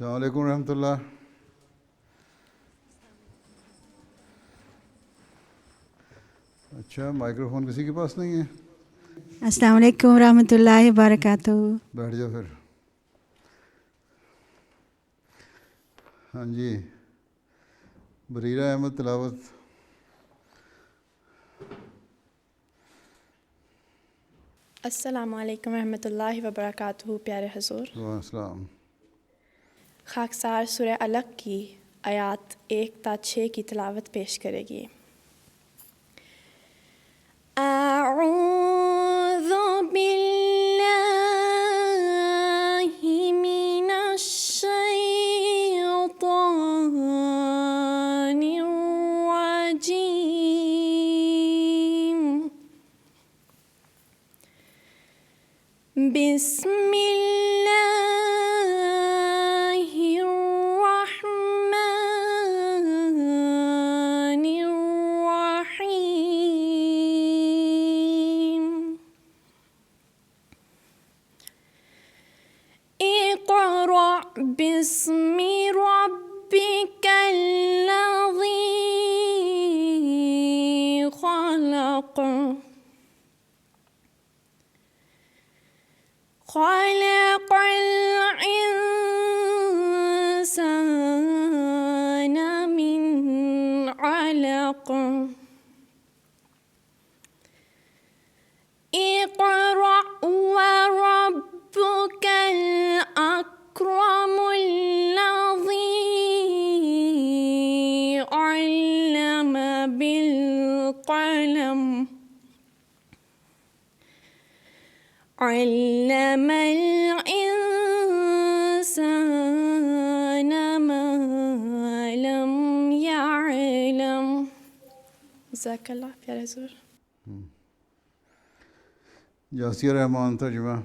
السلام علیکم ورحمۃ اللہ. اچھا مائکرو فون کسی کے پاس نہیں ہے؟ السلام علیکم ورحمۃ اللہ وبرکاتہ. بیٹھ جاؤ پھر. ہاں جی بریرہ احمد تلاوت. السلام علیکم ورحمۃ اللہ وبرکاتہ. پیارے حضور، وعلیکم السلام. خاکسار سورہ علق کی آیات 1 تا 6 کی تلاوت پیش کرے گی. اعوذ باللہ من الشیطان الرجیم. بسم اللہ الرحمن الرحیم. اقرأ باسم ربک الذی خلق. خلق الإنسان من علق. اقرأ وربك الأكرم الذي علم بالقلم. علم الإنسان ما لم يعلم. جزاک اللہ. پیارے حضور. یاسیہ رحمان ترجمہ.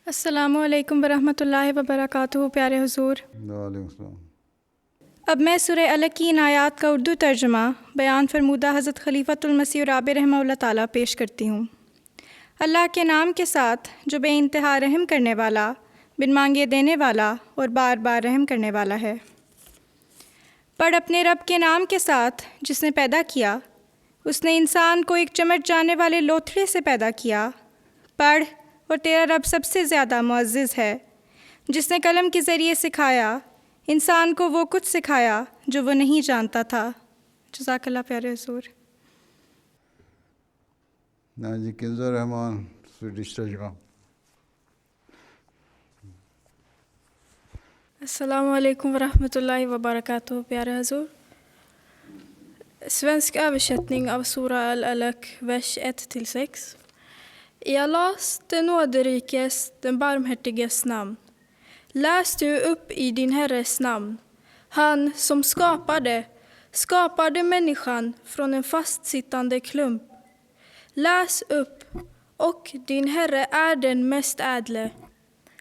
السلام علیکم ورحمۃ اللہ وبرکاتہ. پیارے حضور، وعلیکم السلام. اب میں سورہ علق کی ان آیات کا اردو ترجمہ بیان فرمودہ حضرت خلیفۃ المسیح رابع رحمہ اللہ تعالیٰ پیش کرتی ہوں. اللہ کے نام کے ساتھ جو بے انتہا رحم کرنے والا، بن مانگے دینے والا اور بار بار رحم کرنے والا ہے. پڑھ اپنے رب کے نام کے ساتھ جس نے پیدا کیا. اس نے انسان کو ایک چمٹ جانے والے لوتھڑے سے پیدا کیا. پڑھ اور تیرا رب سب سے زیادہ معزز ہے جس نے قلم کے ذریعے سکھایا انسان کو وہ کچھ سکھایا جو وہ نہیں جانتا تھا. جزاک اللہ. پیارے حضور. ہاں جی کنزا رحمان سویڈش ترجمہ. Assalamu alaikum warahmatullahi wabarakatuh. Pyare Hazur. Svensk översättning av Sura al-Alaq, vers 1-6. I Allahs, den nåderikes, den barmhärtiges namn. Läs du upp i din Herres namn. Han som skapade människan från en fastsittande klump. Läs upp, och din Herre är den mest ädle,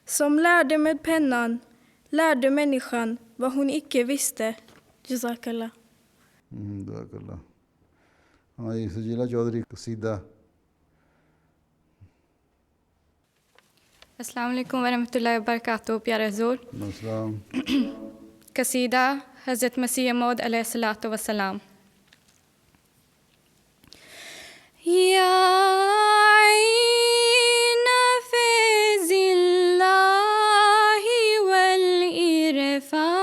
som lärde med pennan, lärde människan vad hon icke visste. Jazakallah. جزاک اللہ. ہاں جی سجیلہ چودھری قصیدہ. السلام علیکم ورحمۃ اللہ وبرکاتہ. پیارے حضور، السلام. قصیدہ حضرت مسیح موعود علیہ الصلاۃ والسلام. یا عین فیض اللہ والعرفان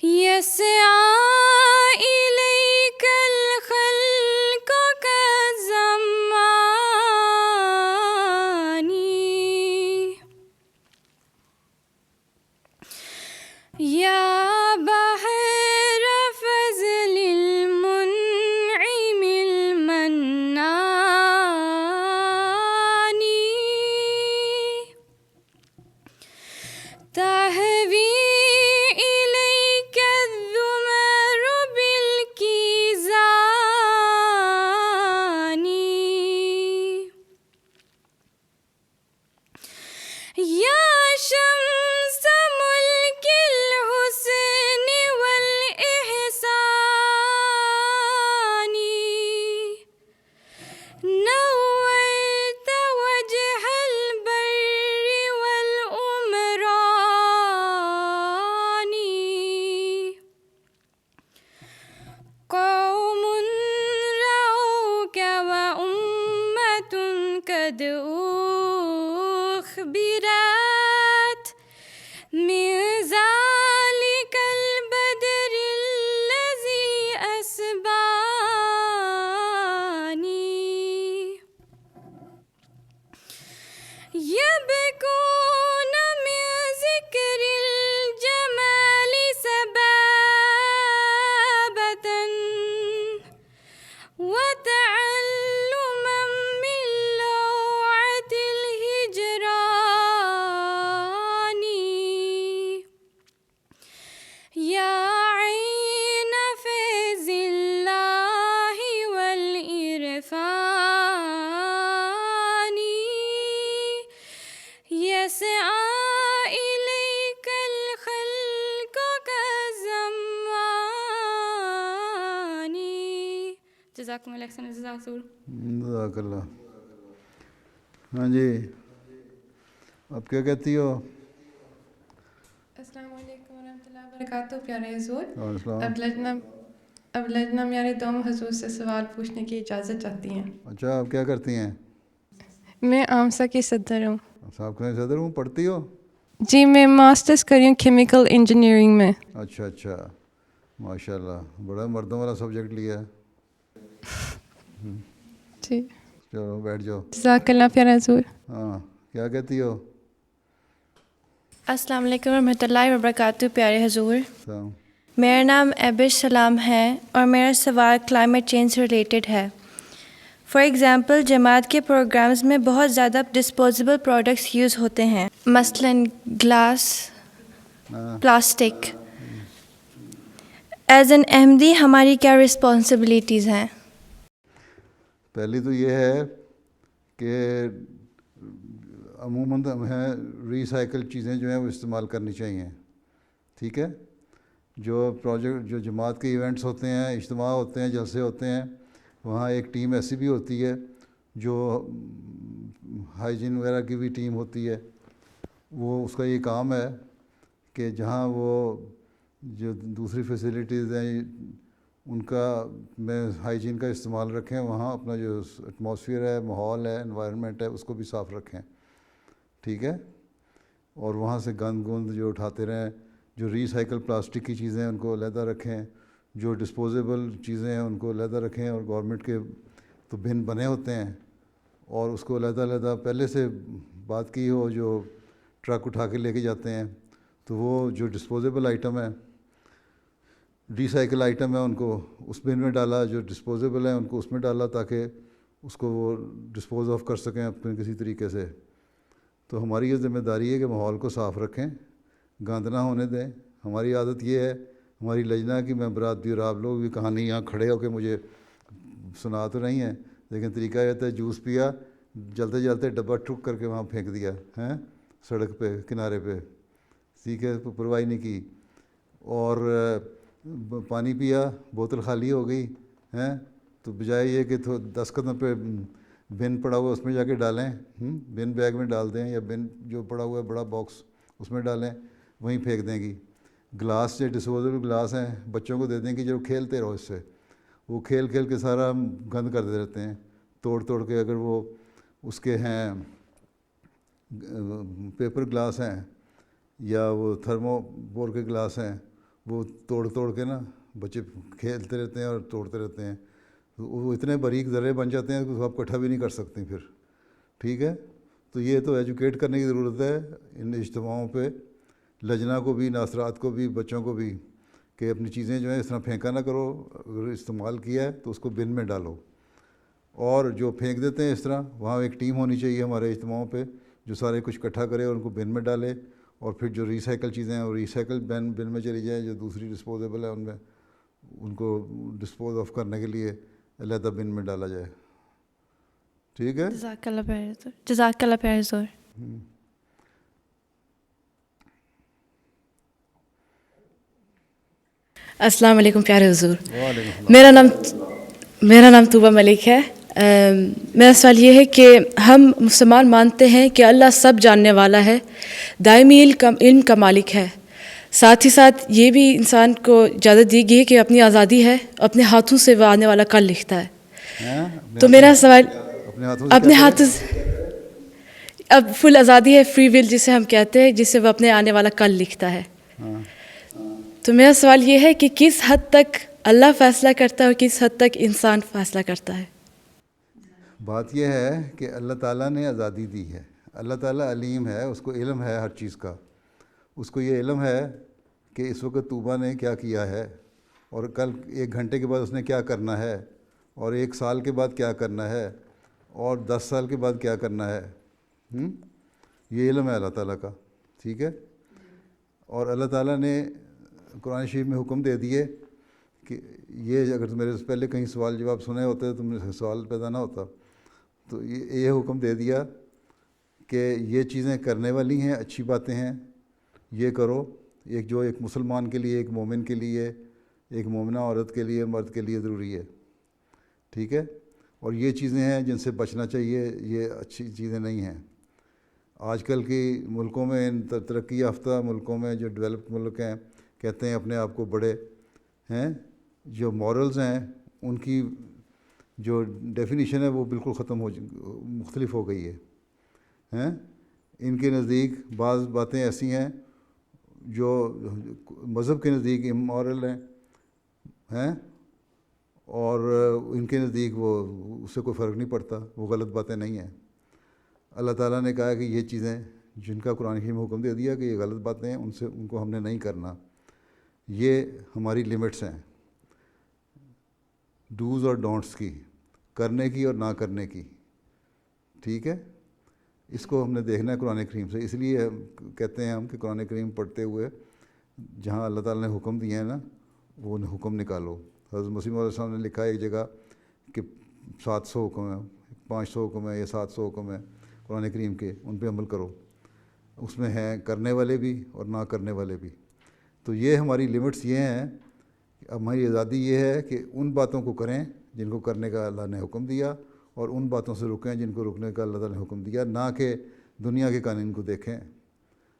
یسعی الیک الخلق کالزمان. یا بحر فضل المنعم المنان تهوی إليك الذمر بالكيزان. يا شمس ملك الحسن والإحسان برات من ذلك البدر الذي أسباني يبكون من ذكر الجمال سبابة وتعلما من لوعة الهجران يا عين فيض الله والإرفان يسعى إليك الخلق كالزمان. جزاکم اللہ احسن جزاک حضور. جزاک اللہ. ہاں جی اب کیا کہتی ہو؟ السلام علیکم ورحمۃ اللہ وبرکاتہ. پیارے حضور، السلام. اب لجنہ میارے دوم حضور سے سوال پوچھنے کی اجازت چاہتی ہیں. اچھا آپ کیا کرتی ہیں؟ میں آمسا کی صدر ہوں. صاحب کا صدر ہوں. پڑھتی ہو؟ جی میں ماسٹرز کری ہوں کیمیکل انجینئرنگ میں. اچھا اچھا ماشاء اللہ بڑا مردوں والا سبجیکٹ لیا ہے. جی چلو بیٹھ جاؤ. جزاک اللہ پیارے حضور. ہاں کیا کہتی ہو؟ السلام علیکم ورحمۃ اللہ وبرکاتہ. پیارے حضور، السلام. میرا نام ایبش سلام ہے اور میرا سوال کلائمیٹ چینج سے ریلیٹڈ ہے. فار ایگزامپل جماعت کے پروگرامز میں بہت زیادہ ڈسپوزیبل پروڈکٹس یوز ہوتے ہیں، مثلاً گلاس، پلاسٹک. ایز این احمدی ہماری کیا رسپانسبلٹیز ہیں؟ پہلی تو یہ ہے کہ عموماً ہمیں ریسائیکل چیزیں جو ہیں وہ استعمال کرنی چاہیے. ٹھیک ہے. جو پروجیکٹ جو جماعت کے ایونٹس ہوتے ہیں، اجتماع ہوتے ہیں، جلسے ہوتے ہیں، وہاں ایک ٹیم ایسی بھی ہوتی ہے جو ہائیجین وغیرہ کی بھی ٹیم ہوتی ہے. وہ اس کا یہ کام ہے کہ جہاں وہ جو دوسری فیسلٹیز ہیں ان کا میں ہائیجین کا استعمال رکھیں. وہاں اپنا جو ایٹماسفیئر ہے، ماحول ہے، انوائرمنٹ ہے، اس کو بھی صاف رکھیں. ٹھیک ہے. اور وہاں سے گند جو اٹھاتے رہیں. جو ریسائیکل پلاسٹک کی چیزیں ہیں ان کو علیحدہ رکھیں. جو ڈسپوزیبل چیزیں ہیں ان کو علیحدہ رکھیں. اور گورنمنٹ کے تو بن بنے ہوتے ہیں اور اس کو علیحدہ پہلے سے بات کی ہو. جو ٹرک اٹھا کے لے کے جاتے ہیں تو وہ جو ڈسپوزیبل آئٹم ہے، ریسائیکل آئٹم ہے، ان کو اس بن میں ڈالا. جو ڈسپوزیبل ہیں ان کو اس میں ڈالا تاکہ اس کو وہ ڈسپوز آف کر سکیں اپنے کسی طریقے سے. تو ہماری یہ ذمہ داری ہے کہ ماحول کو صاف رکھیں، گند نہ ہونے دیں. ہماری عادت یہ ہے ہماری لجنہ کی ممبرات بھی اور آپ لوگ بھی کہانی یہاں کھڑے ہو کے مجھے سنا تو نہیں ہیں، لیکن طریقہ یہ ہے جوس پیا، جلتے جلتے ڈبہ ٹھک کر کے وہاں پھینک دیا ہیں سڑک پہ کنارے پہ. ٹھیک ہے. پرواہی نہیں کی. اور پانی پیا، بوتل خالی ہو گئی ہیں تو بجائے یہ کہ 10 قدم پہ بن پڑا ہوا اس میں جا کے ڈالیں، بن بیگ میں ڈال دیں یا بن جو پڑا ہوا ہے بڑا باکس اس میں ڈالیں، وہیں پھینک دیں گی. گلاس جو ڈسپوزیبل گلاس ہیں بچوں کو دے دیں گی جو کھیلتے رہو اس سے. وہ کھیل کے سارا گند کر دے رہتے ہیں توڑ کے. اگر وہ اس کے ہیں پیپر گلاس ہیں یا وہ تھرمو بور کے گلاس ہیں، وہ توڑ کے نا بچے کھیلتے رہتے ہیں اور توڑتے رہتے ہیں. وہ اتنے باریک ذرے بن جاتے ہیں کہ آپ اکٹھا بھی نہیں کر سکتے پھر. ٹھیک ہے. تو یہ تو ایجوکیٹ کرنے کی ضرورت ہے ان اجتماعوں پہ، لجنہ کو بھی، ناصرات کو بھی، بچوں کو بھی، کہ اپنی چیزیں جو ہیں اس طرح پھینکا نہ کرو. اگر استعمال کیا ہے تو اس کو بن میں ڈالو. اور جو پھینک دیتے ہیں اس طرح، وہاں ایک ٹیم ہونی چاہیے ہمارے اجتماعوں پہ جو سارے کچھ اکٹھا کرے اور ان کو بن میں ڈالے. اور پھر جو ریسائیکل چیزیں ہیں وہ ریسائیکل بن میں چلی جائیں. جو دوسری ڈسپوزیبل ہے ان میں ان کو ڈسپوز آف کرنے کے لیے علیحدہ بن میں ڈالا جائے. ٹھیک ہے. جزاک اللہ پیارے حضور. جزاک اللہ پیارے حضور. السلام علیکم پیارے حضور. وعلیکم السلام. میرا نام طوبہ ملک ہے. میرا سوال یہ ہے کہ ہم مسلمان مانتے ہیں کہ اللہ سب جاننے والا ہے، دائمی علم کا مالک ہے. ساتھ ہی ساتھ یہ بھی انسان کو اجازت دی گئی ہے کہ اپنی آزادی ہے، اپنے ہاتھوں سے وہ آنے والا کل لکھتا ہے. تو میرا سوال اپنے ہاتھوں اب فل آزادی ہے، فری ول جسے ہم کہتے ہیں، جسے وہ اپنے آنے والا کل لکھتا ہے. تو میرا سوال یہ ہے کہ کس حد تک اللہ فیصلہ کرتا ہے اور کس حد تک انسان فیصلہ کرتا ہے؟ بات یہ ہے کہ اللہ تعالیٰ نے آزادی دی ہے. اللہ تعالیٰ علیم ہے، اس کو علم ہے ہر چیز کا. اس کو یہ علم ہے کہ اس وقت طوبہ نے کیا کیا ہے، اور کل 1 گھنٹے کے بعد اس نے کیا کرنا ہے، اور 1 سال کے بعد کیا کرنا ہے، اور 10 سال کے بعد کیا کرنا ہے. یہ علم ہے اللہ تعالیٰ کا. ٹھیک ہے. اور اللہ تعالیٰ نے قرآن شریف میں حکم دے دیے کہ یہ، اگر میرے سے پہلے کہیں سوال جواب سنے ہوتے تو مجھے سوال پیدا نہ ہوتا. تو یہ حکم دے دیا کہ یہ چیزیں کرنے والی ہیں، اچھی باتیں ہیں، یہ کرو. ایک مسلمان کے لیے، ایک مومن کے لیے، ایک مومنہ عورت کے لیے، مرد کے لیے ضروری ہے. ٹھیک ہے. اور یہ چیزیں ہیں جن سے بچنا چاہیے، یہ اچھی چیزیں نہیں ہیں. آج کل کی ملکوں میں، ترقی یافتہ ملکوں میں، جو ڈیولپ ملک ہیں، کہتے ہیں اپنے آپ کو بڑے ہیں، جو مورلز ہیں ان کی جو ڈیفینیشن ہے وہ بالکل مختلف ہو گئی ہے. ان کے نزدیک بعض باتیں ایسی ہیں جو مذہب کے نزدیک امورل ہیں، اور ان کے نزدیک وہ اس سے کوئی فرق نہیں پڑتا، وہ غلط باتیں نہیں ہیں. اللہ تعالیٰ نے کہا کہ یہ چیزیں جن کا قرآن کریم حکم دے دیا کہ یہ غلط باتیں ہیں، ان کو ہم نے نہیں کرنا. یہ ہماری لمٹس ہیں ڈوز اور ڈونٹس کی، کرنے کی اور نہ کرنے کی. ٹھیک ہے. اس کو ہم نے دیکھنا ہے قرآن کریم سے. اس لیے کہتے ہیں ہم کہ قرآن کریم پڑھتے ہوئے جہاں اللہ تعالیٰ نے حکم دیے ہیں نا، وہ حکم نکالو. حضرت مسیح علیہ السلام نے لکھا ہے ایک جگہ کہ 700 حکم ہیں، 500 حکم ہیں یا 700 حکم ہیں قرآن کریم کے، ان پہ عمل کرو. اس میں ہیں کرنے والے بھی اور نہ کرنے والے بھی. تو یہ ہماری لمٹس یہ ہیں. اب ہماری آزادی یہ ہے کہ ان باتوں کو کریں جن کو کرنے کا اللہ نے حکم دیا، اور ان باتوں سے رکیں جن کو رکنے کا اللہ تعالیٰ نے حکم دیا، نہ کہ دنیا کے قانون کو دیکھیں.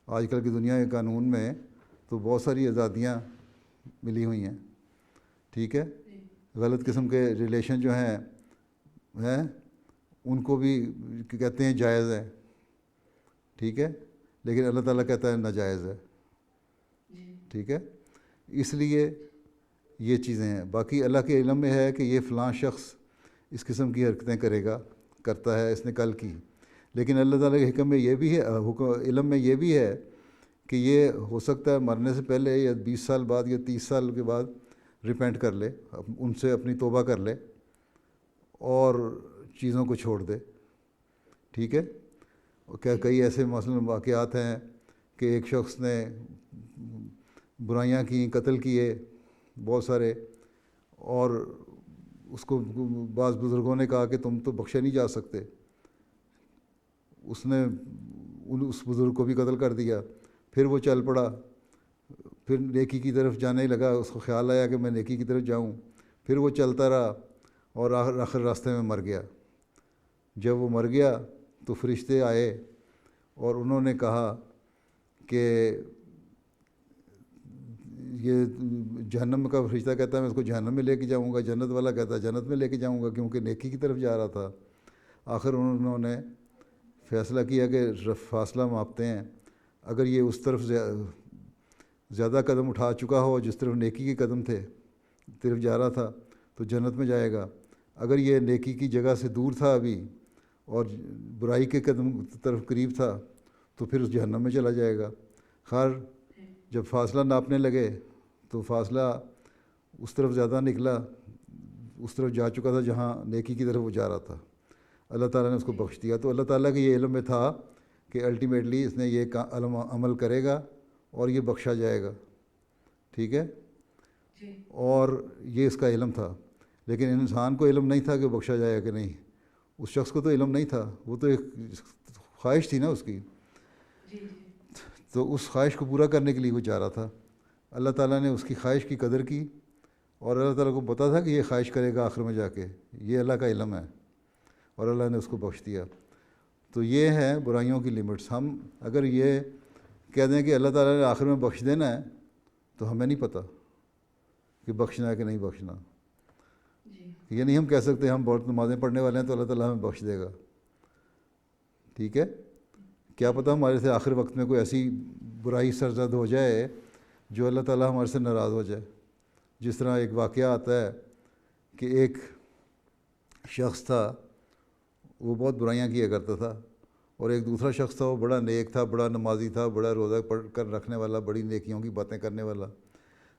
آج کل کی دنیا کے قانون میں تو بہت ساری آزادیاں ملی ہوئی ہیں. ٹھیک ہے. غلط قسم کے ریلیشن جو ہیں ان کو بھی کہتے ہیں جائز ہے. ٹھیک ہے. لیکن اللہ تعالیٰ کہتا ہے ناجائز ہے. ٹھیک ہے. اس لیے یہ چیزیں ہیں. باقی اللہ کے علم میں ہے کہ یہ فلاں شخص اس قسم کی حرکتیں کرتا ہے، اس نے کل کی. لیکن اللہ تعالیٰ کے حکم میں یہ بھی ہے، علم میں یہ بھی ہے کہ یہ ہو سکتا ہے مرنے سے پہلے یا 20 سال بعد یا 30 سال کے بعد ریپینٹ کر لے، ان سے اپنی توبہ کر لے اور چیزوں کو چھوڑ دے. ٹھیک ہے. کئی ایسے مثلاً واقعات ہیں کہ ایک شخص نے برائیاں کیں، قتل کیے بہت سارے، اور اس کو بعض بزرگوں نے کہا کہ تم تو بخشے نہیں جا سکتے. اس نے اس بزرگ کو بھی قتل کر دیا. پھر وہ چل پڑا، پھر نیکی کی طرف جانے لگا. اس کو خیال آیا کہ میں نیکی کی طرف جاؤں. پھر وہ چلتا رہا اور آخر راستے میں مر گیا. جب وہ مر گیا تو فرشتے آئے اور انہوں نے کہا کہ یہ جہنم کا فرشتہ کہتا ہے میں اس کو جہنم میں لے کے جاؤں گا، جنت والا کہتا ہے جنت میں لے کے جاؤں گا، کیونکہ نیکی کی طرف جا رہا تھا. آخر انہوں نے فیصلہ کیا کہ فاصلہ ماپتے ہیں. اگر یہ اس طرف زیادہ قدم اٹھا چکا ہو جس طرف نیکی کے قدم تھے، طرف جا رہا تھا، تو جنت میں جائے گا. اگر یہ نیکی کی جگہ سے دور تھا ابھی اور برائی کے قدم طرف قریب تھا تو پھر اس جہنم میں چلا جائے گا. خیر جب فاصلہ ناپنے لگے تو فاصلہ اس طرف زیادہ نکلا، اس طرف جا چکا تھا جہاں نیکی کی طرف وہ جا رہا تھا. اللہ تعالیٰ نے اس کو بخش دیا. تو اللہ تعالیٰ کے یہ علم میں تھا کہ الٹیمیٹلی اس نے یہ عمل کرے گا اور یہ بخشا جائے گا. ٹھیک ہے. اور یہ اس کا علم تھا. لیکن انسان کو علم نہیں تھا کہ بخشا جائے کہ نہیں. اس شخص کو تو علم نہیں تھا، وہ تو ایک خواہش تھی نا اس کی، تو اس خواہش کو پورا کرنے کے لیے وہ جا رہا تھا. اللہ تعالیٰ نے اس کی خواہش کی قدر کی اور اللہ تعالیٰ کو پتہ تھا کہ یہ خواہش کرے گا آخر میں جا کے. یہ اللہ کا علم ہے اور اللہ نے اس کو بخش دیا. تو یہ ہیں برائیوں کی لمٹس. ہم اگر یہ کہہ دیں کہ اللہ تعالیٰ نے آخر میں بخش دینا ہے تو ہمیں نہیں پتہ کہ بخشنا ہے کہ نہیں بخشنا. یہ نہیں ہم کہہ سکتے ہم بہت نمازیں پڑھنے والے ہیں تو اللہ تعالیٰ ہمیں بخش دے گا. ٹھیک ہے. کیا پتہ ہمارے سے آخر وقت میں کوئی ایسی برائی سرزد ہو جائے جو اللہ تعالیٰ ہمارے سے ناراض ہو جائے. جس طرح ایک واقعہ آتا ہے کہ ایک شخص تھا, وہ بہت برائیاں کیا کرتا تھا, اور ایک دوسرا شخص تھا, وہ بڑا نیک تھا, بڑا نمازی تھا, بڑا روزہ پڑھ کر رکھنے والا, بڑی نیکیوں کی باتیں کرنے والا.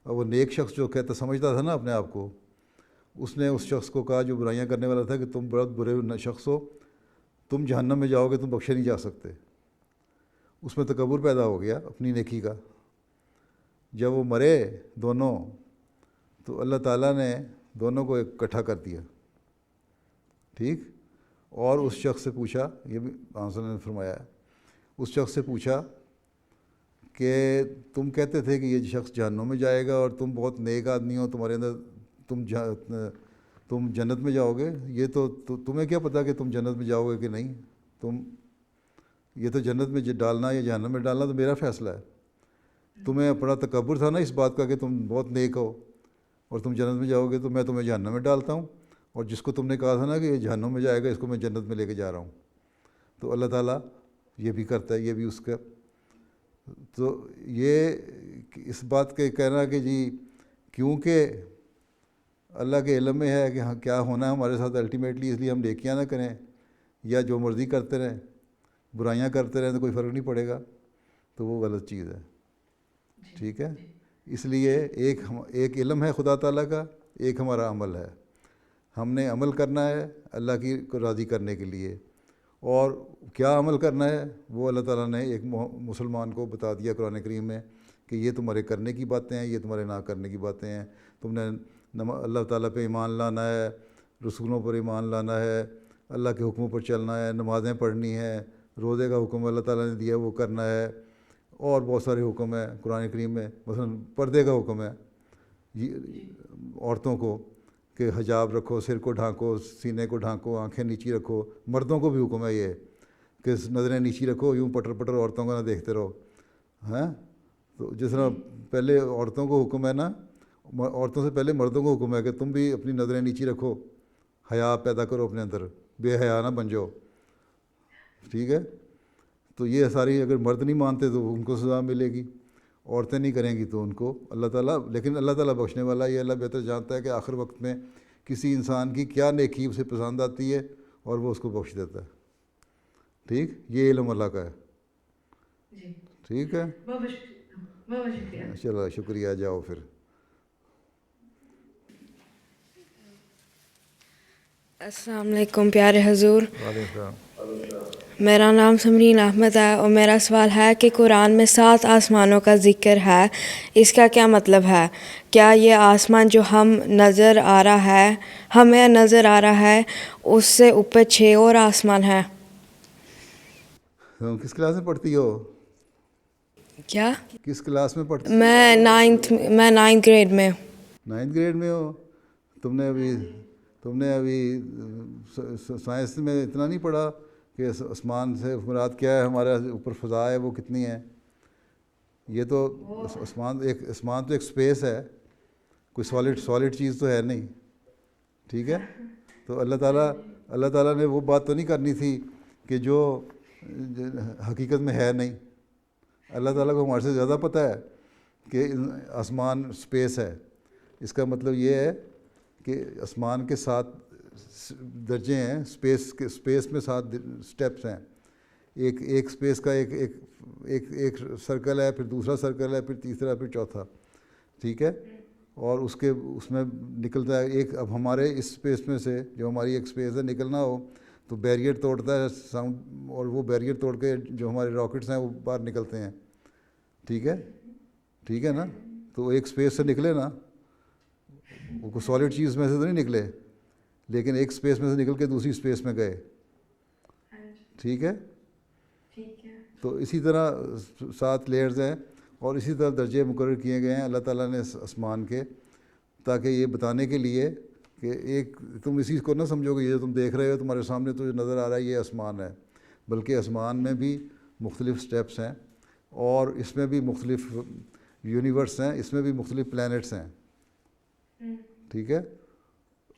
اور وہ نیک شخص جو کہتا سمجھتا تھا نا اپنے آپ کو, اس نے اس شخص کو کہا جو برائیاں کرنے والا تھا کہ تم بہت برے شخص ہو, تم جہنم میں جاؤ گے, تم بخشے نہیں جا سکتے. اس میں تکبر پیدا ہو گیا اپنی نیکی کا. جب وہ مرے دونوں, تو اللہ تعالیٰ نے دونوں کو اکٹھا کر دیا, ٹھیک. اور اس شخص سے پوچھا, یہ بھی آنسر نے فرمایا ہے, اس شخص سے پوچھا کہ تم کہتے تھے کہ یہ شخص جہنم میں جائے گا اور تم بہت نیک آدمی ہو, تمہارے اندر تم جنت میں جاؤ گے, یہ تو تمہیں کیا پتہ کہ تم جنت میں جاؤ گے کہ نہیں, یہ تو جنت میں ڈالنا یا جہنم میں ڈالنا تو میرا فیصلہ ہے. تمہیں اپنا تکبر تھا نا اس بات کا کہ تم بہت نیک ہو اور تم جنت میں جاؤ گے, تو میں تمہیں جہنم میں ڈالتا ہوں, اور جس کو تم نے کہا تھا نا کہ یہ جہنم میں جائے گا, اس کو میں جنت میں لے کے جا رہا ہوں. تو اللہ تعالیٰ یہ بھی کرتا ہے, یہ بھی اس کا. تو یہ اس بات کے کہنا کہ جی کیونکہ اللہ کے علم میں ہے کہ ہاں کیا ہونا ہے ہمارے ساتھ الٹیمیٹلی, اس لیے ہم نیکیاں نہ کریں یا جو مرضی کرتے رہیں, برائیاں کرتے رہیں تو کوئی فرق نہیں پڑے گا, تو وہ غلط چیز ہے. ٹھیک ہے, اس لیے ایک علم ہے خدا تعالیٰ کا, ایک ہمارا عمل ہے. ہم نے عمل کرنا ہے اللہ کی کو راضی کرنے کے لیے, اور کیا عمل کرنا ہے وہ اللہ تعالیٰ نے ایک مسلمان کو بتا دیا قرآن کریم میں کہ یہ تمہارے کرنے کی باتیں ہیں, یہ تمہارے نہ کرنے کی باتیں ہیں. تم نے اللہ تعالیٰ پہ ایمان لانا ہے, رسولوں پر ایمان لانا ہے, اللہ کے حکموں پر چلنا ہے, نمازیں پڑھنی ہیں, روزے کا حکم اللہ تعالیٰ نے دیا وہ کرنا ہے, اور بہت سارے حکم ہیں قرآن کریم میں. مثلا پردے کا حکم ہے عورتوں کو کہ حجاب رکھو, سر کو ڈھانکو, سینے کو ڈھانکو, آنکھیں نیچی رکھو. مردوں کو بھی حکم ہے یہ کہ نظریں نیچی رکھو, یوں پٹر پٹر عورتوں کو نہ دیکھتے رہو. ہاں, تو جس طرح پہلے عورتوں کو حکم ہے نا, عورتوں سے پہلے مردوں کو حکم ہے کہ تم بھی اپنی نظریں نیچی رکھو, حیا پیدا کرو اپنے اندر, بے حیا نہ بن جاؤ. ٹھیک ہے, تو یہ ساری اگر مرد نہیں مانتے تو ان کو سزا ملے گی, عورتیں نہیں کریں گی تو ان کو اللہ تعالیٰ. لیکن اللہ تعالیٰ بخشنے والا, یہ اللہ بہتر جانتا ہے کہ آخر وقت میں کسی انسان کی کیا نیکی اسے پسند آتی ہے اور وہ اس کو بخش دیتا ہے. ٹھیک, یہ علم اللہ کا ہے. ٹھیک ہے, چلو شکریہ, جاؤ پھر. السلام علیکم پیارے حضور. وعلیکم السلام. میرا نام سمرین احمد ہے, اور میرا سوال ہے کہ قرآن میں 7 آسمانوں کا ذکر ہے, اس کا کیا مطلب ہے؟ کیا یہ آسمان جو ہمیں نظر آ رہا ہے اس سے اوپر 6 اور آسمان ہیں؟ کس کلاس میں پڑھتی ہو؟ کیا کس کلاس میں پڑھتی؟ میں 9th گریڈ میں. 9th گریڈ میں ہو؟ تم نے ابھی سائنس میں اتنا نہیں پڑھا کہ آسمان سے مراد کیا ہے, ہمارے اوپر فضا ہے وہ کتنی ہے. یہ تو آسمان تو ایک اسپیس ہے, کوئی سالڈ چیز تو ہے نہیں. ٹھیک ہے, تو اللہ تعالیٰ نے وہ بات تو نہیں کرنی تھی کہ جو حقیقت میں ہے نہیں. اللہ تعالیٰ کو ہمارے سے زیادہ پتہ ہے کہ آسمان اسپیس ہے. اس کا مطلب یہ ہے کہ آسمان کے 7 درجے ہیں, اسپیس میں 7 اسٹیپس ہیں. ایک اسپیس کا ایک سرکل ہے, پھر دوسرا سرکل ہے, پھر تیسرا, پھر چوتھا. ٹھیک ہے, اور اس میں نکلتا ہے ایک. اب ہمارے اس اسپیس میں سے جو ہماری ایک اسپیس ہے نکلنا ہو تو بیریئر توڑتا ہے ساؤنڈ, اور وہ بیریئر توڑ کے جو ہمارے راکٹس ہیں وہ باہر نکلتے ہیں. ٹھیک ہے نا, تو ایک اسپیس سے نکلے نا, وہ کوئی سالڈ چیز میں سے تو نہیں نکلے, لیکن ایک اسپیس میں سے نکل کے دوسری اسپیس میں گئے. ٹھیک ہے, تو اسی طرح 7 لیئرز ہیں, اور اسی طرح درجے مقرر کیے گئے ہیں اللہ تعالیٰ نے آسمان کے, تاکہ یہ بتانے کے لیے کہ تم اسی کو نہ سمجھو کہ یہ جو تم دیکھ رہے ہو تمہارے سامنے تو جو نظر آ رہا ہے یہ آسمان ہے, بلکہ آسمان میں بھی مختلف سٹیپس ہیں, اور اس میں بھی مختلف یونیورس ہیں, اس میں بھی مختلف پلانٹس ہیں. ٹھیک ہے,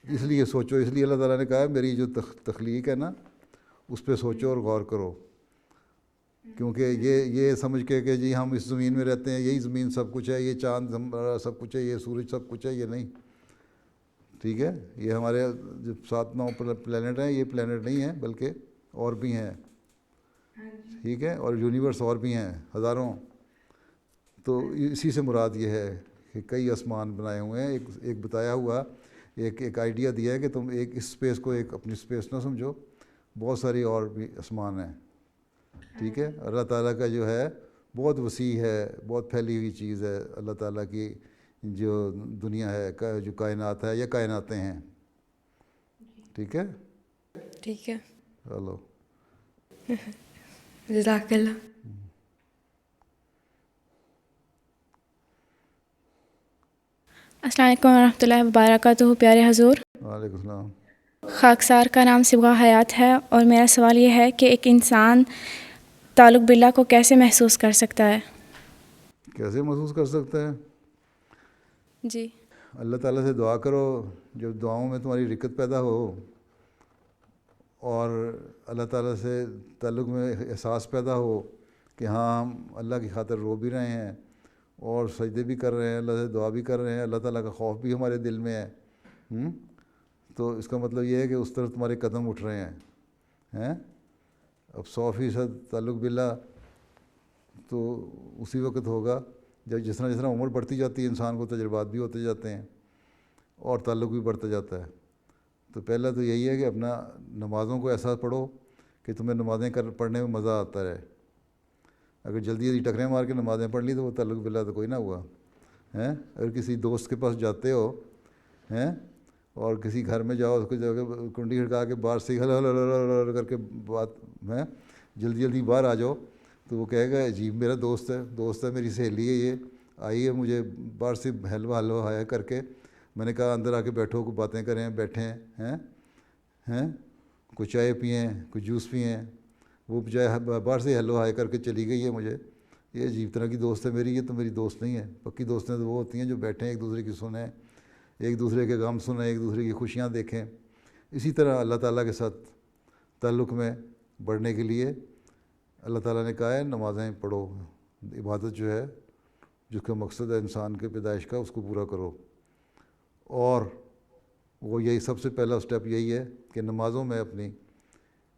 اس لیے سوچو, اس لیے اللہ تعالیٰ نے کہا ہے میری جو تخلیق ہے نا اس پہ سوچو اور غور کرو. کیونکہ یہ سمجھ کے کہ جی ہم اس زمین میں رہتے ہیں، یہی زمین سب کچھ ہے، یہ چاند سب کچھ ہے، یہ سورج سب کچھ ہے، یہ نہیں، ٹھیک ہے. یہ ہمارے جو 7-9 پلینٹ ہیں، یہ پلینٹ نہیں ہیں بلکہ اور بھی ہیں، ٹھیک ہے، اور یونیورس اور بھی ہیں ہزاروں. تو اسی سے مراد یہ ہے کہ کئی آسمان بنائے ہوئے ہیں. ایک بتایا ہوا ایک آئیڈیا دیا ہے کہ تم ایک اس اسپیس کو ایک اپنی اسپیس نہ سمجھو، بہت ساری اور بھی آسمان ہیں، ٹھیک ہے. اللہ تعالیٰ کا جو ہے بہت وسیع ہے، بہت پھیلی ہوئی چیز ہے اللہ تعالیٰ کی جو دنیا ہے، جو کائنات ہے یا کائناتیں ہیں، ٹھیک ہے. ٹھیک ہے. چلو جزاک اللہ. السلام علیکم ورحمۃ اللہ وبرکاتہ. پیارے حضور، وعلیکم السلام. خاکسار کا نام صبغہ حیات ہے، اور میرا سوال یہ ہے کہ ایک انسان تعلق باللہ کو کیسے محسوس کر سکتا ہے؟ کیسے محسوس کر سکتا ہے؟ جی، اللہ تعالیٰ سے دعا کرو، جب دعاؤں میں تمہاری رکت پیدا ہو اور اللہ تعالیٰ سے تعلق میں احساس پیدا ہو کہ ہاں ہم اللہ کی خاطر رو بھی رہے ہیں اور سجدے بھی کر رہے ہیں، اللہ سے دعا بھی کر رہے ہیں، اللہ تعالیٰ کا خوف بھی ہمارے دل میں ہے، تو اس کا مطلب یہ ہے کہ اس طرف تمہارے قدم اٹھ رہے ہیں. اب 100% تعلق باللہ تو اسی وقت ہوگا جب جس طرح عمر بڑھتی جاتی ہے انسان کو تجربات بھی ہوتے جاتے ہیں اور تعلق بھی بڑھتا جاتا ہے. تو پہلا تو یہی ہے کہ اپنا نمازوں کو ایسا پڑھو کہ تمہیں نمازیں پڑھنے میں مزہ آتا رہے. اگر جلدی ٹکریں مار کے نمازیں پڑھ لی تو وہ تعلق باللہ تو کوئی نہ ہوا. اگر کسی دوست کے پاس جاتے ہو اور کسی گھر میں جاؤ، اس کو جا کے کنڈی کھڑکا کے باہر سے ہل ہل ہل کر کے بات میں جلدی باہر آ جاؤ، تو وہ کہے گا عجیب میرا دوست ہے، میری سہیلی ہے، یہ آئی ہے مجھے باہر سے حلوہ ہایا کر کے. میں نے کہا اندر آ کے بیٹھو، کوئی باتیں کریں، بیٹھیں ہیں کوئی چائے پئیں، کوئی جوس پئیں. وہ بجائے باہر سے ہیلو ہائی کر کے چلی گئی ہے. مجھے یہ عجیب طرح کی دوست ہے میری، یہ تو میری دوست نہیں ہے. پکی دوستیں تو وہ ہوتی ہیں جو بیٹھیں، ایک دوسرے کی سنیں، ایک دوسرے کے غم سنیں، ایک دوسرے کی خوشیاں دیکھیں. اسی طرح اللہ تعالیٰ کے ساتھ تعلق میں بڑھنے کے لیے اللہ تعالیٰ نے کہا ہے نمازیں پڑھو، عبادت جو ہے جس کا مقصد ہے انسان کے پیدائش کا، اس کو پورا کرو. اور وہ یہی سب سے پہلا سٹیپ یہی ہے کہ نمازوں میں اپنی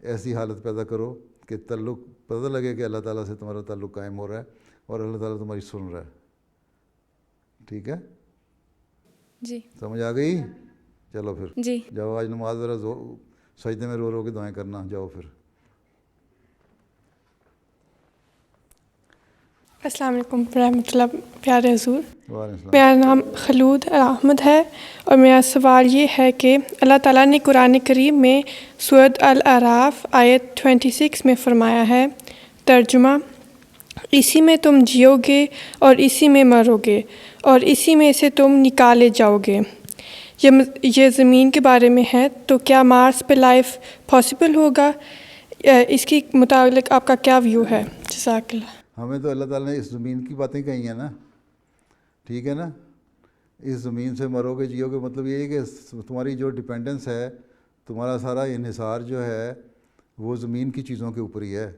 ایسی حالت پیدا کرو کہ تعلق پتہ لگے کہ اللہ تعالیٰ سے تمہارا تعلق قائم ہو رہا ہے اور اللہ تعالیٰ تمہاری سن رہا ہے. ٹھیک ہے؟ جی، سمجھ آ گئی؟ چلو پھر جی. جاؤ آج نماز ذرا سجدے میں رو کے دعائیں کرنا. جاؤ پھر. السلام علیکم ورحمۃ اللہ. پیارے حضور، وعلیکم السلام. میرا نام خلود احمد ہے اور میرا سوال یہ ہے کہ اللہ تعالیٰ نے قرآن کریم میں سورۃ الاعراف آیت 26 میں فرمایا ہے، ترجمہ: اسی میں تم جیو گے اور اسی میں مرو گے اور اسی میں سے تم نکالے جاؤ گے. یہ زمین کے بارے میں ہے، تو کیا مارس پہ لائف پاسبل ہوگا؟ اس کی متعلق آپ کا کیا ویو ہے؟ جزاک اللہ. ہمیں تو اللہ تعالیٰ نے اس زمین کی باتیں کہی ہیں نا، ٹھیک ہے نا. اس زمین سے مرو گے جیو گے، مطلب یہ ہے کہ تمہاری جو ڈپینڈنس ہے، تمہارا سارا انحصار جو ہے وہ زمین کی چیزوں کے اوپر ہی ہے.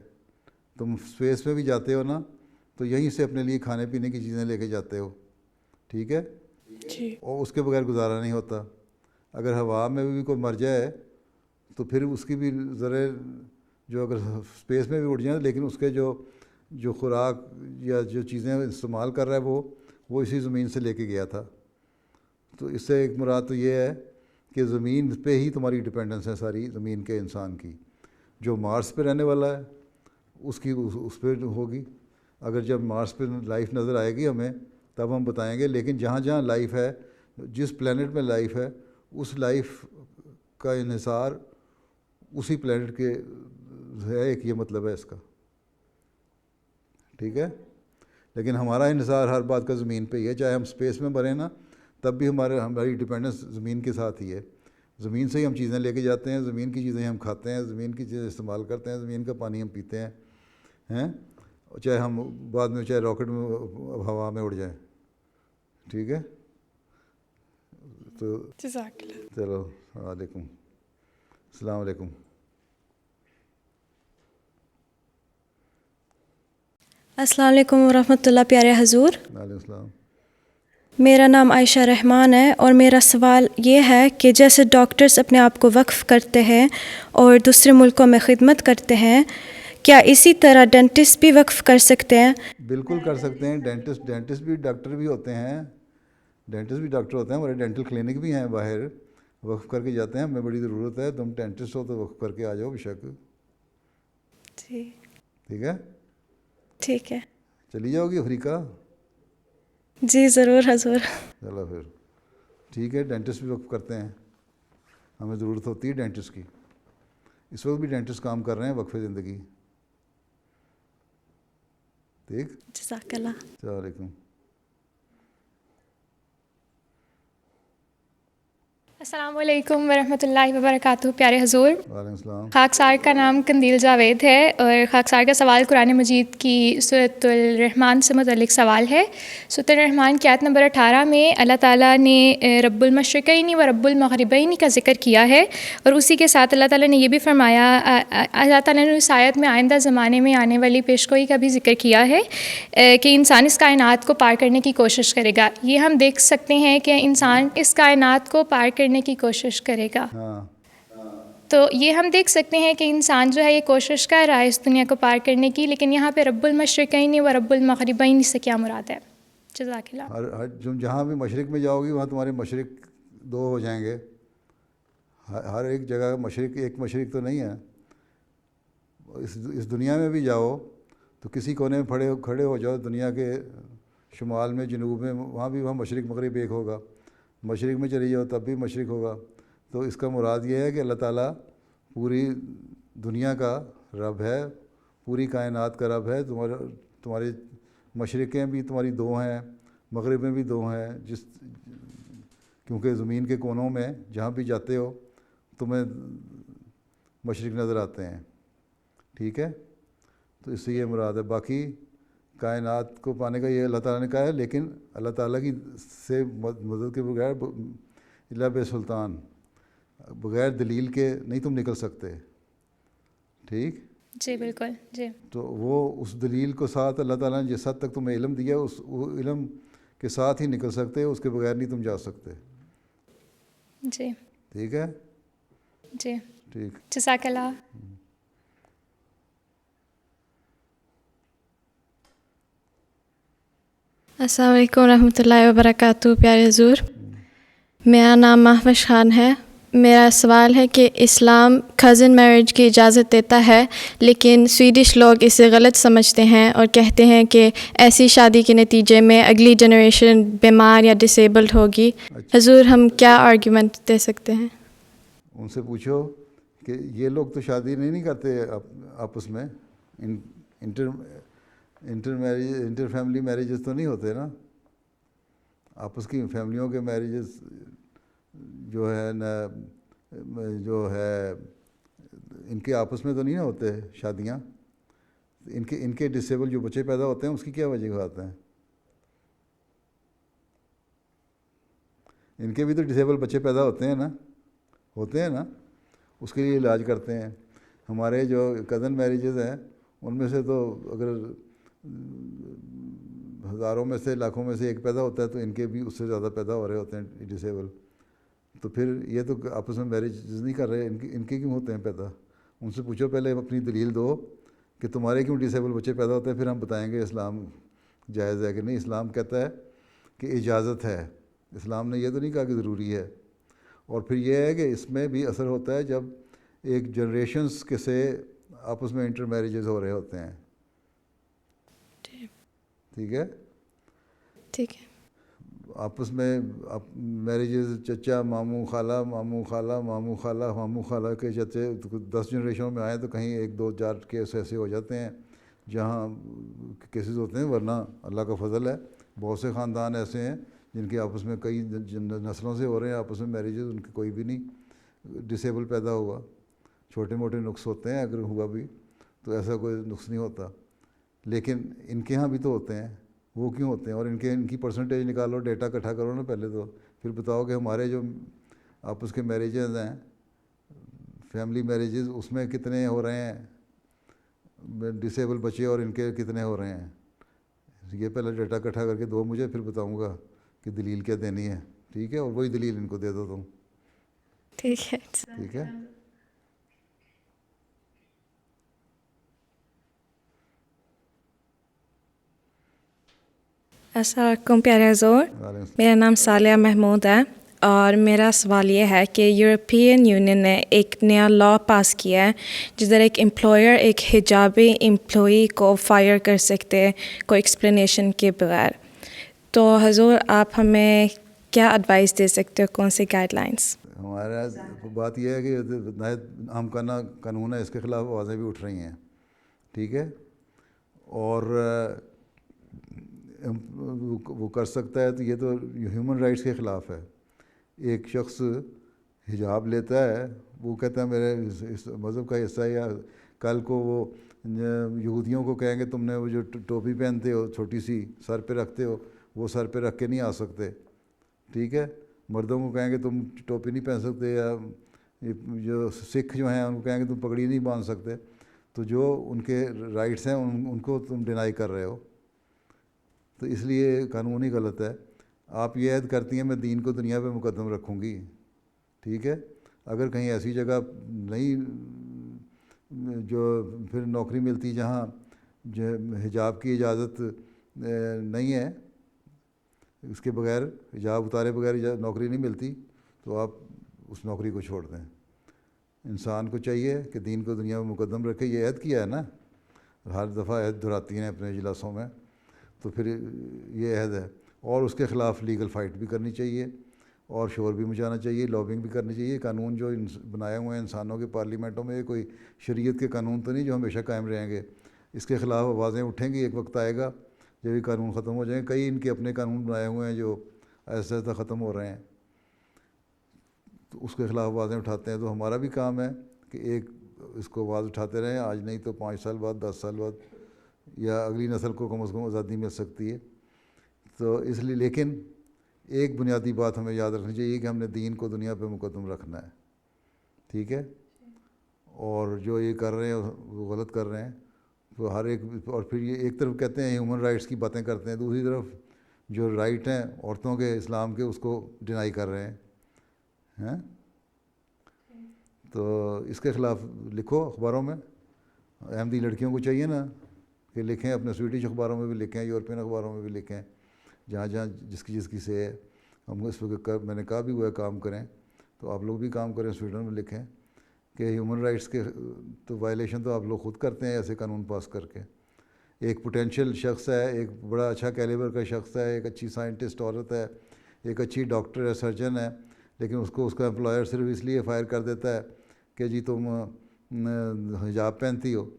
تم اسپیس میں بھی جاتے ہو نا، تو یہیں سے اپنے لیے کھانے پینے کی چیزیں لے کے جاتے ہو، ٹھیک ہے جی. اور اس کے بغیر گزارا نہیں ہوتا. اگر ہوا میں بھی کوئی مر جائے تو پھر اس کی بھی ذرے جو اگر اسپیس میں بھی اڑ جائیں، لیکن اس کے جو خوراک یا جو چیزیں استعمال کر رہا ہے وہ اسی زمین سے لے کے گیا تھا. تو اس سے ایک مراد تو یہ ہے کہ زمین پہ ہی تمہاری ڈپینڈنس ہے ساری زمین کے انسان کی. جو مارس پہ رہنے والا ہے اس کی اس پہ ہوگی. اگر جب مارس پہ لائف نظر آئے گی ہمیں تب ہم بتائیں گے. لیکن جہاں جہاں لائف ہے، جس پلینٹ میں لائف ہے، اس لائف کا انحصار اسی پلینٹ کے ہے. ایک یہ مطلب ہے اس کا، ٹھیک ہے. لیکن ہمارا انحصار ہر بات کا زمین پہ ہی ہے. چاہے ہم اسپیس میں مریں نا، تب بھی ہماری ڈپینڈنس زمین کے ساتھ ہی ہے. زمین سے ہی ہم چیزیں لے کے جاتے ہیں، زمین کی چیزیں ہم کھاتے ہیں، زمین کی چیزیں استعمال کرتے ہیں، زمین کا پانی ہم پیتے ہیں چاہے ہم بعد میں چاہے راکٹ میں ہوا میں اڑ جائیں. ٹھیک ہے. تو جزاک اللہ. چلو، وعلیکم السلام علیکم. السلام علیکم ورحمۃ اللہ پیارے حضور. علیہ السلام. میرا نام عائشہ رحمان ہے اور میرا سوال یہ ہے کہ جیسے ڈاکٹرز اپنے آپ کو وقف کرتے ہیں اور دوسرے ملکوں میں خدمت کرتے ہیں, کیا اسی طرح ڈینٹسٹ بھی وقف کر سکتے ہیں؟ بالکل کر سکتے ہیں. ڈینٹسٹ بھی ڈاکٹر بھی ہوتے ہیں. ڈینٹسٹ بھی ڈاکٹر ہوتے ہیں. ہمارے ڈینٹل کلینک بھی ہیں باہر, وقف کر کے جاتے ہیں. ہمیں بڑی ضرورت ہے, تم ڈینٹسٹ ہو تو وقف کر کے آ جاؤ بے شک. جی ٹھیک ہے, ٹھیک ہے. چلی جاؤ گی افریقہ؟ جی ضرور حضور. چلو پھر ٹھیک ہے, ڈینٹسٹ بھی وقف کرتے ہیں. ہمیں ضرورت ہوتی ہے ڈینٹسٹ کی. اس وقت بھی ڈینٹسٹ کام کر رہے ہیں وقف زندگی. ٹھیک, جزاک اللہ. السلام علیکم. السلام علیکم ورحمۃ اللہ وبرکاتہ. پیارے حضور, وعلیکم السلام. خاکسار کا نام قندیل جاوید ہے اور خاکسار کا سوال قرآن مجید کی سورۃ الرحمن سے متعلق سوال ہے. سورۃ الرحمن کی آیت نمبر 18 میں اللہ تعالیٰ نے رب المشرقین و رب المغربین کا ذکر کیا ہے, اور اسی کے ساتھ اللہ تعالیٰ نے یہ بھی فرمایا, اللہ تعالیٰ نے اس آیت میں آئندہ زمانے میں آنے والی پیشگوئی کا بھی ذکر کیا ہے کہ انسان اس کائنات کو پار کرنے کی کوشش کرے گا. یہ ہم دیکھ سکتے ہیں کہ انسان اس کائنات کو پار کرنے کی کوشش کرے گا. تو یہ ہم دیکھ سکتے ہیں کہ انسان جو ہے یہ کوشش کر رہا ہے اس دنیا کو پار کرنے کی, لیکن یہاں پہ رب المشرقین و رب المغربین سے کیا مراد ہے؟ جزاک اللہ. جہاں بھی مشرق میں جاؤ گی وہاں تمہارے مشرق دو ہو جائیں گے. ہر ایک جگہ مشرق, ایک مشرق تو نہیں ہے. اس دنیا میں بھی جاؤ تو کسی کونے میں کھڑے ہو جاؤ دنیا کے شمال میں, جنوب میں, وہاں بھی وہاں مشرق مغرب ایک ہوگا. مشرق میں چلی جاؤ تب بھی مشرق ہوگا. تو اس کا مراد یہ ہے کہ اللہ تعالیٰ پوری دنیا کا رب ہے, پوری کائنات کا رب ہے. تمہارے مشرقیں بھی تمہاری دو ہیں, مغربیں بھی دو ہیں, کیونکہ زمین کے کونوں میں جہاں بھی جاتے ہو تمہیں مشرق نظر آتے ہیں. ٹھیک ہے, تو اس سے یہ مراد ہے. باقی کائنات کو پانے کا یہ اللہ تعالیٰ نے کہا ہے, لیکن اللہ تعالیٰ کی سے مدد کے بغیر الا بے سلطان, بغیر دلیل کے نہیں تم نکل سکتے. ٹھیک, جی بالکل. جی, تو وہ اس دلیل کو ساتھ اللہ تعالیٰ نے جس حد تک تمہیں علم دیا اس علم کے ساتھ ہی نکل سکتے, اس کے بغیر نہیں تم جا سکتے. جی ٹھیک ہے. جی ٹھیک, جزاک اللہ. السلام علیکم ورحمۃ اللہ وبرکاتہ. پیارے حضور, میرا نام محوش خان ہے. میرا سوال ہے کہ اسلام کزن میرج کی اجازت دیتا ہے, لیکن سویڈش لوگ اسے غلط سمجھتے ہیں اور کہتے ہیں کہ ایسی شادی کے نتیجے میں اگلی جنریشن بیمار یا ڈسیبلڈ ہوگی. حضور, ہم کیا آرگیومنٹ دے سکتے ہیں؟ ان سے پوچھو کہ یہ لوگ تو شادی نہیں کرتے آپس میں, انٹر فیملی میریجز تو نہیں ہوتے نا. آپس کی فیملیوں کے میریجز جو ہے ان کے آپس میں تو نہیں ہوتے شادیاں. ان کے ڈسیبل جو بچے پیدا ہوتے ہیں اس کی کیا وجہ آتے ہیں؟ ان کے بھی تو ڈسیبل بچے پیدا ہوتے ہیں نا, اس کے لیے علاج کرتے ہیں. ہمارے جو کزن میریجز ہیں ان میں سے تو اگر ہزاروں میں سے لاکھوں میں سے ایک پیدا ہوتا ہے تو ان کے بھی اس سے زیادہ پیدا ہو رہے ہوتے ہیں ڈسیبل. تو پھر یہ تو آپس میں میریجز نہیں کر رہے, ان کے کیوں ہوتے ہیں پیدا؟ ان سے پوچھو پہلے, اپنی دلیل دو کہ تمہارے کیوں ڈسیبل بچے پیدا ہوتے ہیں, پھر ہم بتائیں گے اسلام جائز ہے کہ نہیں. اسلام کہتا ہے کہ اجازت ہے, اسلام نے یہ تو نہیں کہا کہ ضروری ہے. اور پھر یہ ہے کہ اس میں بھی اثر ہوتا ہے جب ایک جنریشنز کے سے آپس میں انٹر میریجز ہو رہے ہوتے ہیں. ٹھیک ہے, ٹھیک ہے. آپس میں میریجز چچا ماموں خالہ, ماموں خالہ, ماموں خالہ, ماموں خالہ کے چچے 10 جنریشنوں میں آئیں تو کہیں 1 2 4 کیس ایسے ہو جاتے ہیں جہاں کیسز ہوتے ہیں. ورنہ اللہ کا فضل ہے, بہت سے خاندان ایسے ہیں جن کے آپس میں کئی نسلوں سے ہو رہے ہیں آپس میں میریجز, ان کے کوئی بھی نہیں ڈسیبل پیدا ہوا. چھوٹے موٹے نقص ہوتے ہیں, اگر ہوا بھی تو ایسا کوئی نقص نہیں ہوتا. لیکن ان کے ہاں بھی تو ہوتے ہیں, وہ کیوں ہوتے ہیں؟ اور ان کی پرسنٹیج نکالو, ڈیٹا اکٹھا کرو نا پہلے تو, پھر بتاؤ کہ ہمارے جو آپس کے میریجز ہیں, فیملی میریجز, اس میں کتنے ہو رہے ہیں ڈسیبل بچے اور ان کے کتنے ہو رہے ہیں. یہ پہلے ڈیٹا اکٹھا کر کے دو مجھے، پھر بتاؤں گا کہ دلیل کیا دینی ہے، ٹھیک ہے؟ اور وہی دلیل ان کو دے دو تم، ٹھیک ہے. ٹھیک ہے؟ السلام علیکم پیارے حضور، میرا نام صالحہ محمود ہے اور میرا سوال یہ ہے کہ یورپین یونین نے ایک نیا لا پاس کیا ہے جدھر ایک امپلائر ایک حجابی امپلائی کو فائر کر سکتے کوئی ایکسپلینیشن کے بغیر. تو حضور آپ ہمیں کیا ایڈوائس دے سکتے ہو، کون سی گائیڈ لائنس؟ ہمارا بات یہ ہے کہ نہایت اہم قانون ہے، اس کے خلاف آوازیں بھی اٹھ رہی ہیں، ٹھیک ہے؟ اور وہ کر سکتا ہے، تو یہ تو ہیومن رائٹس کے خلاف ہے. ایک شخص حجاب لیتا ہے، وہ کہتا ہے میرے اس مذہب کا حصہ ہے، یا کل کو وہ یہودیوں کو کہیں گے تم نے وہ جو ٹوپی پہنتے ہو چھوٹی سی سر پہ رکھتے ہو، وہ سر پہ رکھ کے نہیں آ سکتے، ٹھیک ہے؟ مردوں کو کہیں گے تم ٹوپی نہیں پہن سکتے، یا جو سکھ جو ہیں ان کو کہیں گے تم پگڑی نہیں باندھ سکتے. تو جو ان کے رائٹس ہیں ان کو تم ڈینائی کر رہے ہو، تو اس لیے قانونی غلط ہے. آپ یہ عہد کرتی ہیں میں دین کو دنیا پہ مقدم رکھوں گی، ٹھیک ہے؟ اگر کہیں ایسی جگہ نہیں جو پھر نوکری ملتی جہاں جو حجاب کی اجازت نہیں ہے، اس کے بغیر حجاب اتارے بغیر نوکری نہیں ملتی، تو آپ اس نوکری کو چھوڑ دیں. انسان کو چاہیے کہ دین کو دنیا میں مقدم رکھے. یہ عہد کیا ہے نا، ہر دفعہ عہد دہراتی ہیں اپنے اجلاسوں میں، تو پھر یہ عہد ہے. اور اس کے خلاف لیگل فائٹ بھی کرنی چاہیے، اور شور بھی مچانا چاہیے، لابنگ بھی کرنی چاہیے. قانون جو بنائے ہوئے ہیں انسانوں کے پارلیمنٹوں میں، یہ کوئی شریعت کے قانون تو نہیں جو ہمیشہ قائم رہیں گے. اس کے خلاف آوازیں اٹھیں گی. ایک وقت آئے گا جب یہ قانون ختم ہو جائیں گے. کئی ان کے اپنے قانون بنائے ہوئے ہیں جو ایسا ایسا ختم ہو رہے ہیں، تو اس کے خلاف آوازیں اٹھاتے ہیں. تو ہمارا بھی کام ہے کہ ایک اس کو آواز اٹھاتے رہیں. آج نہیں تو 5 سال بعد، 10 سال بعد، یا اگلی نسل کو کم از کم آزادی مل سکتی ہے. تو اس لیے لیکن ایک بنیادی بات ہمیں یاد رکھنی چاہیے کہ ہم نے دین کو دنیا پہ مقدم رکھنا ہے، ٹھیک ہے؟ اور جو یہ کر رہے ہیں وہ غلط کر رہے ہیں. تو ہر ایک، اور پھر یہ ایک طرف کہتے ہیں ہیومن رائٹس کی باتیں کرتے ہیں، دوسری طرف جو رائٹ ہیں عورتوں کے اسلام کے اس کو ڈینائی کر رہے ہیں. تو اس کے خلاف لکھو اخباروں میں. احمدی لڑکیوں کو چاہیے نا کہ لکھیں، اپنے سویڈش اخباروں میں بھی لکھیں، یورپین اخباروں میں بھی لکھیں، جہاں جہاں جس کی سے ہے. ہم اس وقت میں نے کہا بھی ہوا ہے کام کریں، تو آپ لوگ بھی کام کریں، سویڈن میں لکھیں کہ ہیومن رائٹس کے تو وائلیشن تو آپ لوگ خود کرتے ہیں ایسے قانون پاس کر کے. ایک پوٹینشیل شخص ہے، ایک بڑا اچھا کیلیبر کا شخص ہے، ایک اچھی سائنٹسٹ عورت ہے، ایک اچھی ڈاکٹر ہے، سرجن ہے، لیکن اس کو اس کا امپلائر صرف اس لیے فائر کر دیتا ہے کہ جی تم حجاب پہنتی ہو.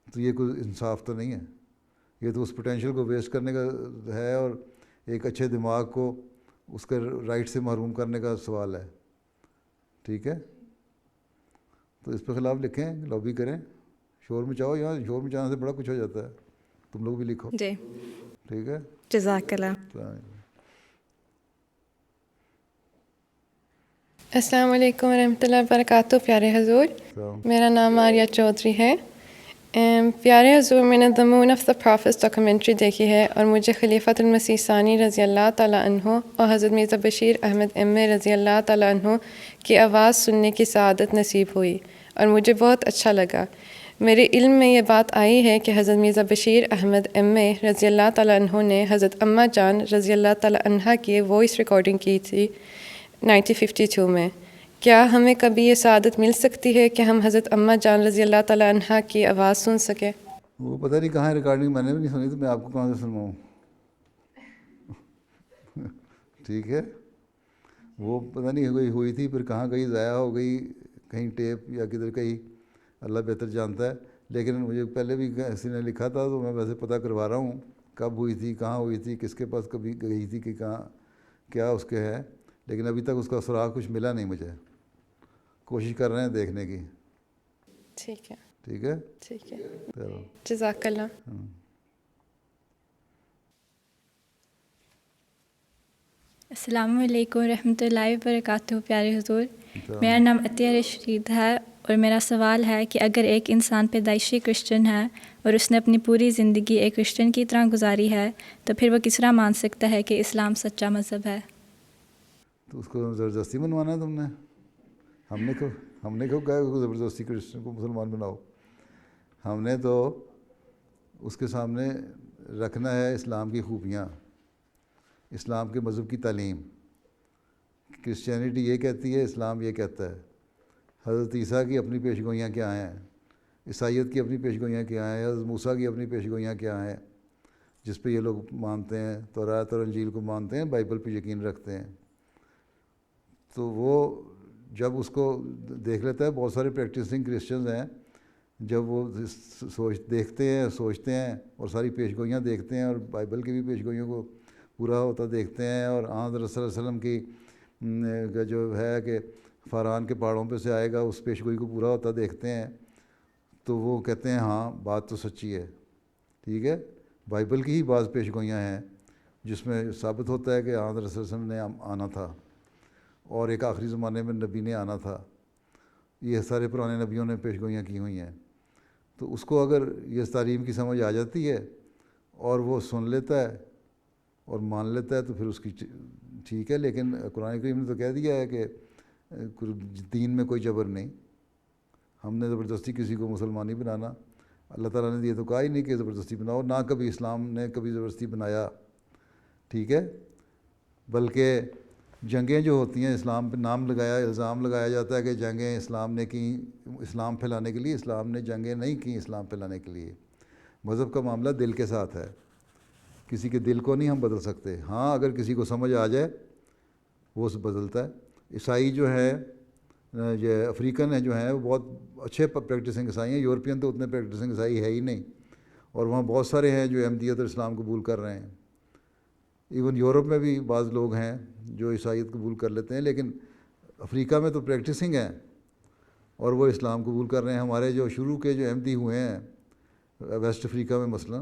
تو یہ کوئی انصاف تو نہیں ہے. یہ تو اس پوٹینشیل کو ویسٹ کرنے کا ہے، اور ایک اچھے دماغ کو اس کے رائٹ سے محروم کرنے کا سوال ہے، ٹھیک ہے؟ تو اس پہ خلاف لکھیں، لابی کریں، شور مچاؤ. یہاں شور مچانے سے بڑا کچھ ہو جاتا ہے. تم لوگ بھی لکھو، جی ٹھیک ہے؟ جزاک اللہ. السلام علیکم ورحمۃ اللہ وبرکاتہ. پیارے حضور، میرا نام آریہ چودھری ہے. پیارے حضور، میں نے دی مون آف دی پروفیٹس ڈاکومنٹری دیکھی ہے، اور مجھے خلیفۃ المسیح ثانی رضی اللہ تعالیٰ عنہ اور حضرت مرزا بشیر احمد ایم.اے رضی اللہ تعالیٰ عنہ کی آواز سننے کی سعادت نصیب ہوئی، اور مجھے بہت اچھا لگا. میرے علم میں یہ بات آئی ہے کہ حضرت مرزا بشیر احمد ایم.اے رضی اللہ تعالیٰ عنہ نے حضرت اماں جان رضی اللہ تعالیٰ عنہ کی وائس ریکارڈنگ کی تھی 1952 میں. کیا ہمیں کبھی یہ سعادت مل سکتی ہے کہ ہم حضرت اماں جان رضی اللہ تعالیٰ عنہ کی آواز سن سکیں؟ وہ پتہ نہیں کہاں ریکارڈنگ، میں نے بھی نہیں سنی، تو میں آپ کو کہاں سے سنواؤں؟ ٹھیک ہے؟ وہ پتہ نہیں ہوئی تھی، پھر کہاں گئی، ضائع ہو گئی، کہیں ٹیپ یا کدھر کہیں، اللہ بہتر جانتا ہے. لیکن مجھے پہلے بھی کسی نے لکھا تھا، تو میں ویسے پتہ کروا رہا ہوں کب ہوئی تھی، کہاں ہوئی تھی، کس کے پاس کبھی گئی تھی، کہ کہاں کیا اس کے ہے. لیکن ابھی تک اس کا سراغ کچھ ملا نہیں مجھے. کوشش کر رہے ہیں دیکھنے کی. ٹھیک ہے، ٹھیک ہے، ٹھیک ہے. چلو، جزاک اللہ. السلام علیکم ورحمۃ اللہ وبرکاتہ. پیارے حضور، میرا نام عطیہ رشید ہے اور میرا سوال ہے کہ اگر ایک انسان پیدائشی کرسچن ہے اور اس نے اپنی پوری زندگی ایک کرسچن کی طرح گزاری ہے تو پھر وہ کس طرح مان سکتا ہے کہ اسلام سچا مذہب ہے؟ تو اس کو زبردستی منوانا ہے تم نے؟ ہم نے کیوں کہا کہ زبردستی کرسچن کو مسلمان بناؤ؟ ہم نے تو اس کے سامنے رکھنا ہے اسلام کی خوبیاں، اسلام کے مذہب کی تعلیم۔ کرسچینٹی یہ کہتی ہے، اسلام یہ کہتا ہے۔ حضرت عیسیٰ کی اپنی پیشگوئیاں کیا ہیں، عیسائیت کی اپنی پیشگوئیاں کیا ہیں، حضرت موسیٰ کی اپنی پیشگوئیاں کیا ہیں جس پہ یہ لوگ مانتے ہیں، تورات اور انجیل کو مانتے ہیں، بائبل پہ یقین رکھتے ہیں۔ تو وہ جب اس کو دیکھ لیتا ہے، بہت سارے پریکٹسنگ کرسچنز ہیں، جب وہ دیکھتے ہیں، سوچتے ہیں اور ساری پیشگوئیاں دیکھتے ہیں اور بائبل کی بھی پیشگوئیوں کو پورا ہوتا دیکھتے ہیں، اور حضرت صلی اللہ علیہ وسلم کی جو ہے کہ فاران کے پہاڑوں پہ سے آئے گا اس پیشگوئی کو پورا ہوتا دیکھتے ہیں، تو وہ کہتے ہیں ہاں بات تو سچی ہے، ٹھیک ہے۔ بائبل کی ہی بعض پیشگوئیاں ہیں جس میں ثابت ہوتا ہے کہ حضرت صلی اللہ علیہ وسلم نے آنا تھا اور ایک آخری زمانے میں نبی نے آنا تھا۔ یہ سارے پرانے نبیوں نے پیشگوئیاں کی ہوئی ہیں۔ تو اس کو اگر یہ تعلیم کی سمجھ آ جاتی ہے اور وہ سن لیتا ہے اور مان لیتا ہے تو پھر اس کی ٹھیک ہے۔ لیکن قرآن کریم نے تو کہہ دیا ہے کہ دین میں کوئی جبر نہیں، ہم نے زبردستی کسی کو مسلمان نہیں بنانا۔ اللہ تعالیٰ نے یہ تو کہا ہی نہیں کہ زبردستی بناؤ، نہ کبھی اسلام نے کبھی زبردستی بنایا، ٹھیک ہے۔ بلکہ جنگیں جو ہوتی ہیں، اسلام پہ نام لگایا، الزام لگایا جاتا ہے کہ جنگیں اسلام نے کی اسلام پھیلانے کے لیے۔ اسلام نے جنگیں نہیں کیں اسلام پھیلانے کے لیے۔ مذہب کا معاملہ دل کے ساتھ ہے، کسی کے دل کو نہیں ہم بدل سکتے۔ ہاں اگر کسی کو سمجھ آ جائے وہ بدلتا ہے۔ عیسائی جو ہے، یہ افریقن ہیں جو ہیں، وہ بہت اچھے پریکٹسنگ عیسائی ہیں۔ یورپین تو اتنے پریکٹسنگ عیسائی ہے ہی نہیں، اور وہاں بہت سارے ہیں جو احمدیت اور اسلام قبول کر رہے ہیں۔ ایون یورپ میں بھی بعض لوگ ہیں جو عیسائیت قبول کر لیتے ہیں، لیکن افریقہ میں تو پریکٹسنگ ہیں اور وہ اسلام قبول کر رہے ہیں۔ ہمارے جو شروع کے جو احمدی ہوئے ہیں ویسٹ افریقہ میں مثلا،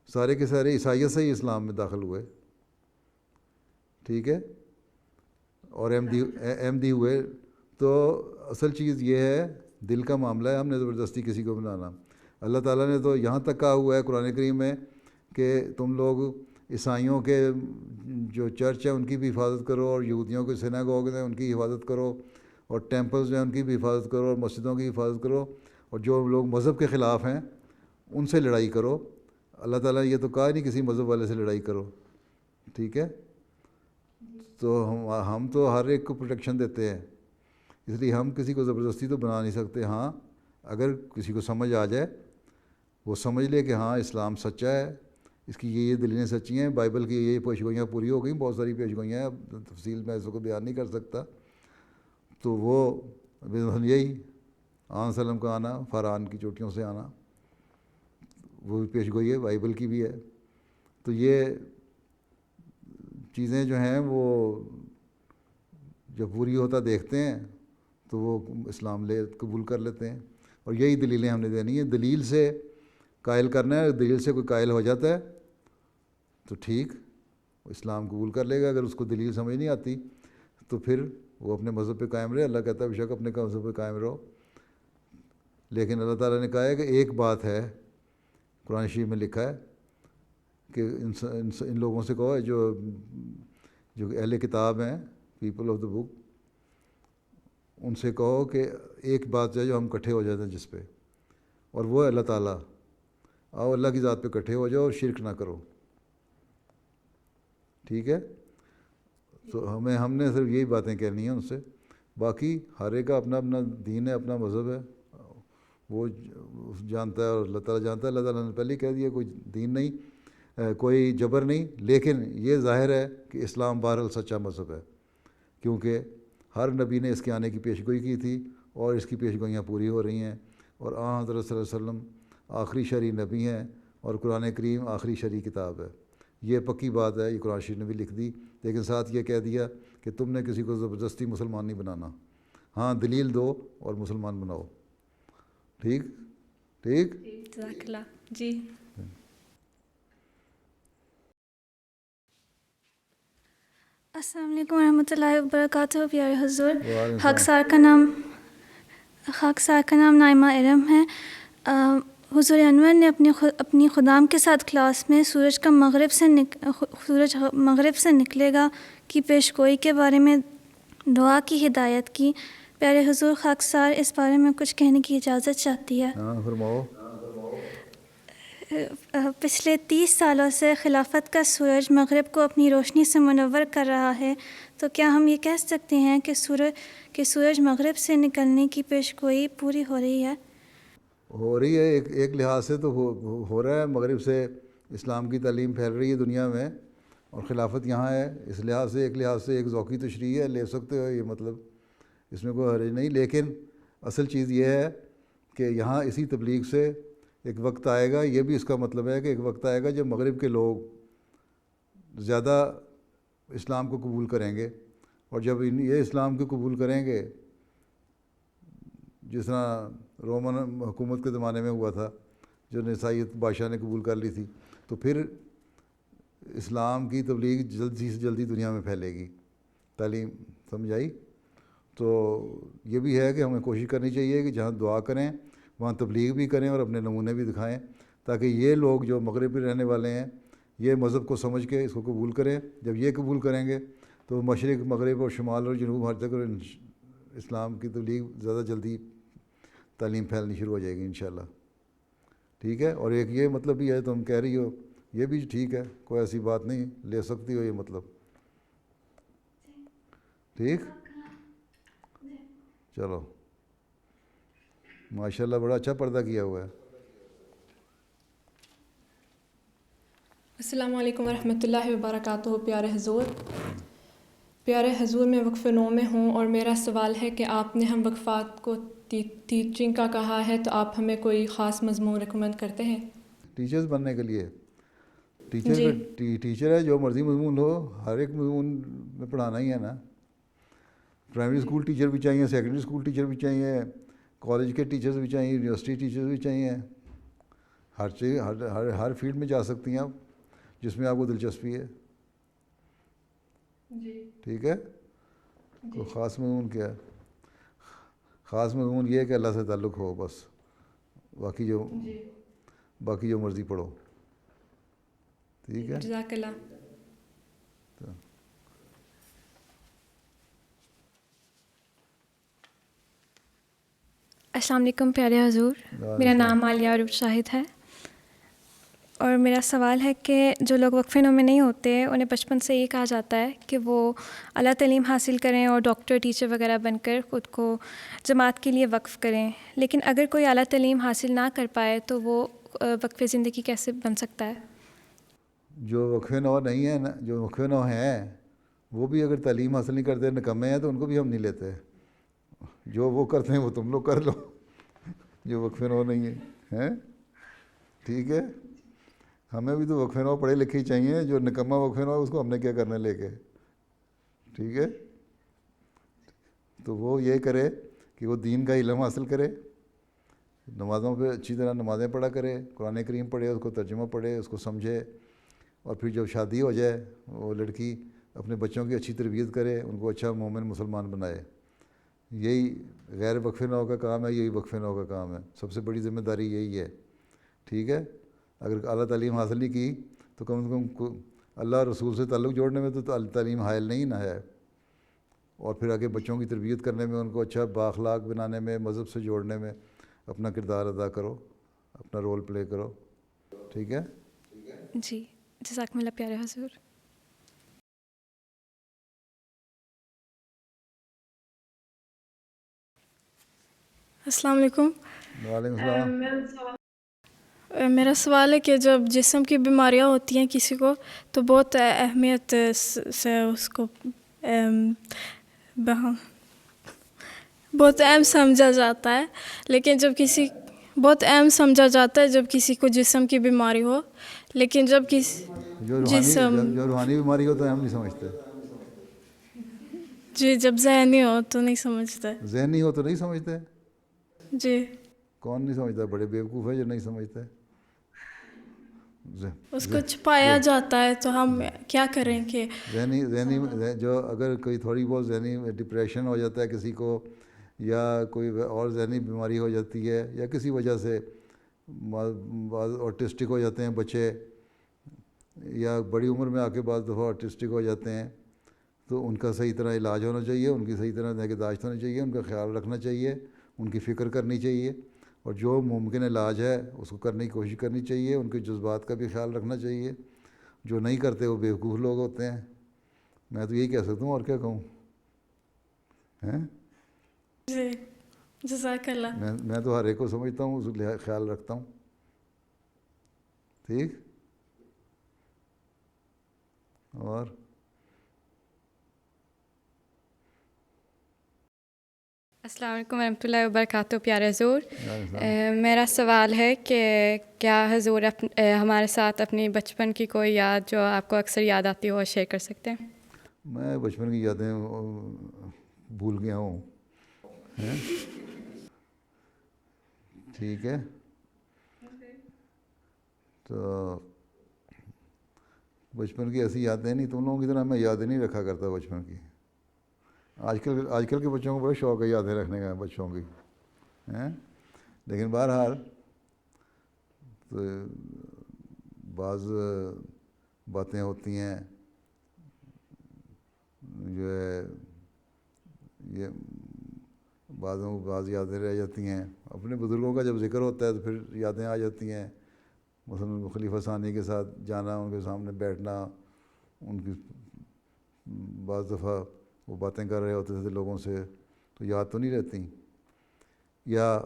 سارے کے سارے عیسائیت سے ہی اسلام میں داخل ہوئے، ٹھیک ہے، اور احمدی ہوئے۔ تو اصل چیز یہ ہے، دل کا معاملہ ہے، ہم نے زبردستی کسی کو بنانا۔ اللہ تعالیٰ نے تو یہاں تک کہا ہوا ہے قرآن کریم میں کہ تم لوگ عیسائیوں کے جو چرچ ہیں ان کی بھی حفاظت کرو، اور یہودیوں کے سیناگوگ ہیں ان کی حفاظت کرو، اور ٹیمپلز ہیں ان کی بھی حفاظت کرو، اور مسجدوں کی حفاظت کرو، اور جو لوگ مذہب کے خلاف ہیں ان سے لڑائی کرو۔ اللہ تعالیٰ نے یہ تو کہا نہیں کسی مذہب والے سے لڑائی کرو، ٹھیک ہے۔ تو ہم تو ہر ایک کو پروٹیکشن دیتے ہیں، اس لیے ہم کسی کو زبردستی تو بنا نہیں سکتے۔ ہاں اگر کسی کو سمجھ آ جائے، وہ سمجھ لے کہ ہاں اسلام سچا ہے، اس کی یہ دلیلیں سچی ہیں، بائبل کی یہ پیشگوئیاں پوری ہو گئیں، بہت ساری پیشگوئیاں ہیں، اب تفصیل میں اس کو بیان نہیں کر سکتا۔ تو وہ یہی آن سلم کا آنا، فاران کی چوٹیوں سے آنا، وہ بھی پیشگوئی ہے، بائبل کی بھی ہے۔ تو یہ چیزیں جو ہیں وہ جب پوری ہوتا دیکھتے ہیں تو وہ اسلام قبول کر لیتے ہیں، اور یہی دلیلیں ہم نے دینی ہیں۔ دلیل سے قائل کرنا ہے، دلیل سے کوئی قائل ہو جاتا ہے تو ٹھیک، وہ اسلام قبول کر لے گا۔ اگر اس کو دلیل سمجھ نہیں آتی تو پھر وہ اپنے مذہب پہ قائم رہے۔ اللہ کہتا ہے بے شک اپنے مذہب پہ قائم رہو، لیکن اللہ تعالیٰ نے کہا ہے کہ ایک بات ہے، قرآن شریف میں لکھا ہے کہ ان لوگوں سے کہو جو اہل کتاب ہیں، پیپل آف دا بک، ان سے کہو کہ ایک بات ہے جو ہم اکٹھے ہو جاتے ہیں جس پہ، اور وہ ہے اللہ تعالیٰ۔ آؤ اللہ کی ذات پہ اکٹھے ہو جاؤ اور شرک نہ کرو، ٹھیک ہے۔ تو ہم نے صرف یہی باتیں کہنی ہیں ان سے، باقی ہر ایک کا اپنا اپنا دین ہے، اپنا مذہب ہے، وہ جانتا ہے اور اللہ تعالیٰ جانتا ہے۔ اللہ تعالیٰ نے پہلے ہی کہہ دیا کوئی دین نہیں، کوئی جبر نہیں، لیکن یہ ظاہر ہے کہ اسلام بہرحال سچا مذہب ہے، کیونکہ ہر نبی نے اس کے آنے کی پیشگوئی کی تھی اور اس کی پیشگوئیاں پوری ہو رہی ہیں، اور حضرت صلی اللہ علیہ وسلم آخری شرعی نبی ہیں اور قرآن کریم آخری شرعی کتاب ہے۔ یہ پکی بات ہے، یہ قرآن شریف نے بھی لکھ دی، لیکن ساتھ یہ کہہ دیا کہ تم نے کسی کو زبردستی مسلمان نہیں بنانا، ہاں دلیل دو اور مسلمان بناؤ، ٹھیک ٹھیک۔ جزاک اللہ جی۔ السلام علیکم ورحمۃ اللہ وبرکاتہ۔ پیارے حضور، خاکسار کا نام خاکسار کا نام نائمہ ارم ہے. حضور انور نے اپنی خدام کے ساتھ کلاس میں سورج مغرب سے نکلے گا کی پیش گوئی کے بارے میں دعا کی ہدایت کی. پیارے حضور خاکسار اس بارے میں کچھ کہنے کی اجازت چاہتی ہے. فرماؤ. پچھلے 30 سالوں سے خلافت کا سورج مغرب کو اپنی روشنی سے منور کر رہا ہے، تو کیا ہم یہ کہہ سکتے ہیں کہ سورج مغرب سے نکلنے کی پیش گوئی پوری ہو رہی ہے؟ ہو رہی ہے، ایک لحاظ سے تو ہو رہا ہے. مغرب سے اسلام کی تعلیم پھیل رہی ہے دنیا میں، اور خلافت یہاں ہے. اس لحاظ سے ایک ذوقی تشریح ہے، لے سکتے ہو یہ، مطلب اس میں کوئی حرج نہیں. لیکن اصل چیز یہ ہے کہ یہاں اسی تبلیغ سے ایک وقت آئے گا، یہ بھی اس کا مطلب ہے کہ ایک وقت آئے گا جب مغرب کے لوگ زیادہ اسلام کو قبول کریں گے، اور جب یہ اسلام کو قبول کریں گے جس طرح رومن حکومت کے زمانے میں ہوا تھا، جو عیسائیت بادشاہ نے قبول کر لی تھی، تو پھر اسلام کی تبلیغ جلدی سے جلدی دنیا میں پھیلے گی. تعلیم سمجھائی؟ تو یہ بھی ہے کہ ہمیں کوشش کرنی چاہیے کہ جہاں دعا کریں وہاں تبلیغ بھی کریں اور اپنے نمونے بھی دکھائیں، تاکہ یہ لوگ جو مغرب میں رہنے والے ہیں یہ مذہب کو سمجھ کے اس کو قبول کریں. جب یہ قبول کریں گے تو مشرق، مغرب اور شمال اور جنوب ہر جگہ اسلام کی تبلیغ زیادہ جلدی تعلیم پھیلنی شروع ہو جائے گی انشاءاللہ. ٹھیک ہے؟ اور ایک یہ مطلب بھی ہے، تم کہہ رہی ہو، یہ بھی ٹھیک ہے، کوئی ایسی بات نہیں، لے سکتی ہو یہ مطلب. ٹھیک؟ چلو ماشاءاللہ بڑا اچھا پردہ کیا ہوا ہے. السلام علیکم ورحمۃ اللہ وبرکاتہ. پیارے حضور میں وقف نو میں ہوں، اور میرا سوال ہے کہ آپ نے ہم وقفات کو ٹیچنگ کا کہا ہے، تو آپ ہمیں کوئی خاص مضمون ریکمینڈ کرتے ہیں ٹیچرز بننے کے لیے؟ ٹیچر ہے جو مرضی مضمون ہو، ہر ایک مضمون میں پڑھانا ہی ہے نا. پرائمری اسکول ٹیچر بھی چاہیے، سیکنڈری اسکول ٹیچر بھی چاہیے، کالج کے ٹیچرز بھی چاہیے، یونیورسٹی ٹیچرز بھی چاہیے. ہر چیز ہر فیلڈ میں جا سکتی ہیں آپ جس میں آپ کو دلچسپی ہے. ٹھیک ہے؟ تو خاص مضمون کیا ہے؟ خاص مضمون یہ ہے کہ اللہ سے تعلق ہو بس، باقی جو مرضی پڑھو. ٹھیک ہے؟ جزاک اللہ. السلام علیکم پیارے حضور، میرا نام عالیہ عروب شاہد ہے، اور میرا سوال ہے کہ جو لوگ وقفے نو میں نہیں ہوتے انہیں بچپن سے یہ کہا جاتا ہے کہ وہ اعلیٰ تعلیم حاصل کریں اور ڈاکٹر، ٹیچر وغیرہ بن کر خود کو جماعت کے لیے وقف کریں، لیکن اگر کوئی اعلیٰ تعلیم حاصل نہ کر پائے تو وہ وقف زندگی کیسے بن سکتا ہے؟ جو وقف نو نہیں ہے نا، جو وقف نو ہیں وہ بھی اگر تعلیم حاصل نہیں کرتے، نکمے ہیں، تو ان کو بھی ہم نہیں لیتے. جو وہ کرتے ہیں وہ تم لوگ کر لو جو وقف نو نہیں ہے. ٹھیک ہے؟ ہمیں بھی تو وقف نو پڑھے لکھے ہی چاہیے. جو نکمہ وقف نو ہے اس کو ہم نے کیا کرنا لے کے. ٹھیک ہے؟ تو وہ یہ کرے کہ وہ دین کا علم حاصل کرے، نمازوں پہ اچھی طرح نمازیں پڑھا کرے، قرآن کریم پڑھے، اس کو ترجمہ پڑھے، اس کو سمجھے، اور پھر جب شادی ہو جائے وہ لڑکی اپنے بچوں کی اچھی تربیت کرے، ان کو اچھا مومن مسلمان بنائے. یہی غیر وقف نو کا کام ہے، یہی وقف نو کا کام ہے. سب سے بڑی ذمہ داری یہی ہے. ٹھیک ہے؟ اگر اعلیٰ تعلیم حاصل نہیں کی تو کم سے کم اللہ رسول سے تعلق جوڑنے میں تو تعلیم حائل نہیں نہ ہے، اور پھر آگے بچوں کی تربیت کرنے میں، ان کو اچھا بااخلاق بنانے میں، مذہب سے جوڑنے میں اپنا کردار ادا کرو، اپنا رول پلے کرو. ٹھیک ہے؟ جی جزاکم اللہ پیارے حضور. السلام علیکم. وعلیکم السلام. میرا سوال ہے کہ جب جسم کی بیماریاں ہوتی ہیں کسی کو تو بہت اہمیت سے اس کو بہت اہم سمجھا جاتا ہے، لیکن بہت اہم سمجھا جاتا ہے جب کسی کو جسم کی بیماری ہو، لیکن جب کسی جو روحانی بیماری ہو تو ہم نہیں سمجھتے. جی جب ذہنی ہو تو نہیں سمجھتے. ذہنی ہو تو نہیں سمجھتے؟ جی. کون نہیں سمجھتا؟ بڑے بیوقوف ہے جو نہیں سمجھتے. اس کو چھپایا جاتا ہے، تو ہم کیا کریں کہ ذہنی جو اگر کوئی تھوڑی بہت ذہنی ڈپریشن ہو جاتا ہے کسی کو، یا کوئی اور ذہنی بیماری ہو جاتی ہے یا کسی وجہ سے بعض آٹسٹک ہو جاتے ہیں بچے، یا بڑی عمر میں آ کے بعض دفعہ آٹسٹک ہو جاتے ہیں، تو ان کا صحیح طرح علاج ہونا چاہیے، ان کی صحیح طرح نگہداشت ہونی چاہیے، ان کا خیال رکھنا چاہیے، ان کی فکر کرنی چاہیے، اور جو ممکن علاج ہے اس کو کرنے کی کوشش کرنی چاہیے، ان کے جذبات کا بھی خیال رکھنا چاہیے. جو نہیں کرتے وہ بیوقوف لوگ ہوتے ہیں. میں تو یہی کہہ سکتا ہوں، اور کیا کہوں. جی جزاک اللہ. میں تو ہر ایک کو سمجھتا ہوں، اس کا خیال رکھتا ہوں. ٹھیک. اور السلام علیکم ورحمۃ اللہ وبرکاتہ. پیارے حضور، میرا سوال ہے کہ کیا حضور ہمارے ساتھ اپنی بچپن کی کوئی یاد جو آپ کو اکثر یاد آتی ہو شیئر کر سکتے ہیں؟ میں بچپن کی یادیں بھول گیا ہوں. ٹھیک ہے. تو بچپن کی ایسی یادیں نہیں، تم لوگوں کی طرح میں یادیں نہیں رکھا کرتا بچپن کی. آج کل کے بچوں کو بڑا شوق ہے یادیں رکھنے کا بچوں کی. لیکن بہرحال تو بعض باتیں ہوتی ہیں جو ہے یہ بعض یادیں رہ جاتی ہیں. اپنے بزرگوں کا جب ذکر ہوتا ہے تو پھر یادیں آ جاتی ہیں. مثلاً خلیفہ ثانی کے ساتھ جانا، ان کے سامنے بیٹھنا، ان کی بعض دفعہ وہ باتیں کر رہے ہوتے تھے لوگوں سے تو یاد تو نہیں رہتی. یا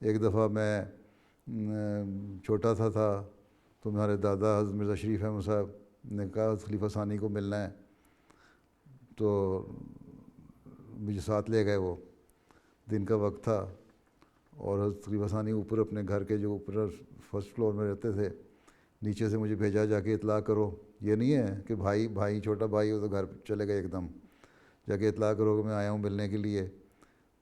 ایک دفعہ میں چھوٹا تھا تو ہمارے دادا حضرت مرزا شریف احمد صاحب نے کہا خلیفہ ثانی کو ملنا ہے، تو مجھے ساتھ لے گئے. وہ دن کا وقت تھا اور حضرت خلیفہ ثانی اوپر اپنے گھر کے جو اوپر فرسٹ فلور میں رہتے تھے، نیچے سے مجھے بھیجا جا کے اطلاع کرو. یہ نہیں ہے کہ بھائی چھوٹا بھائی ہو تو گھر چلے گئے ایک دم، جا کے اطلاع کرو کہ میں آیا ہوں ملنے کے لیے.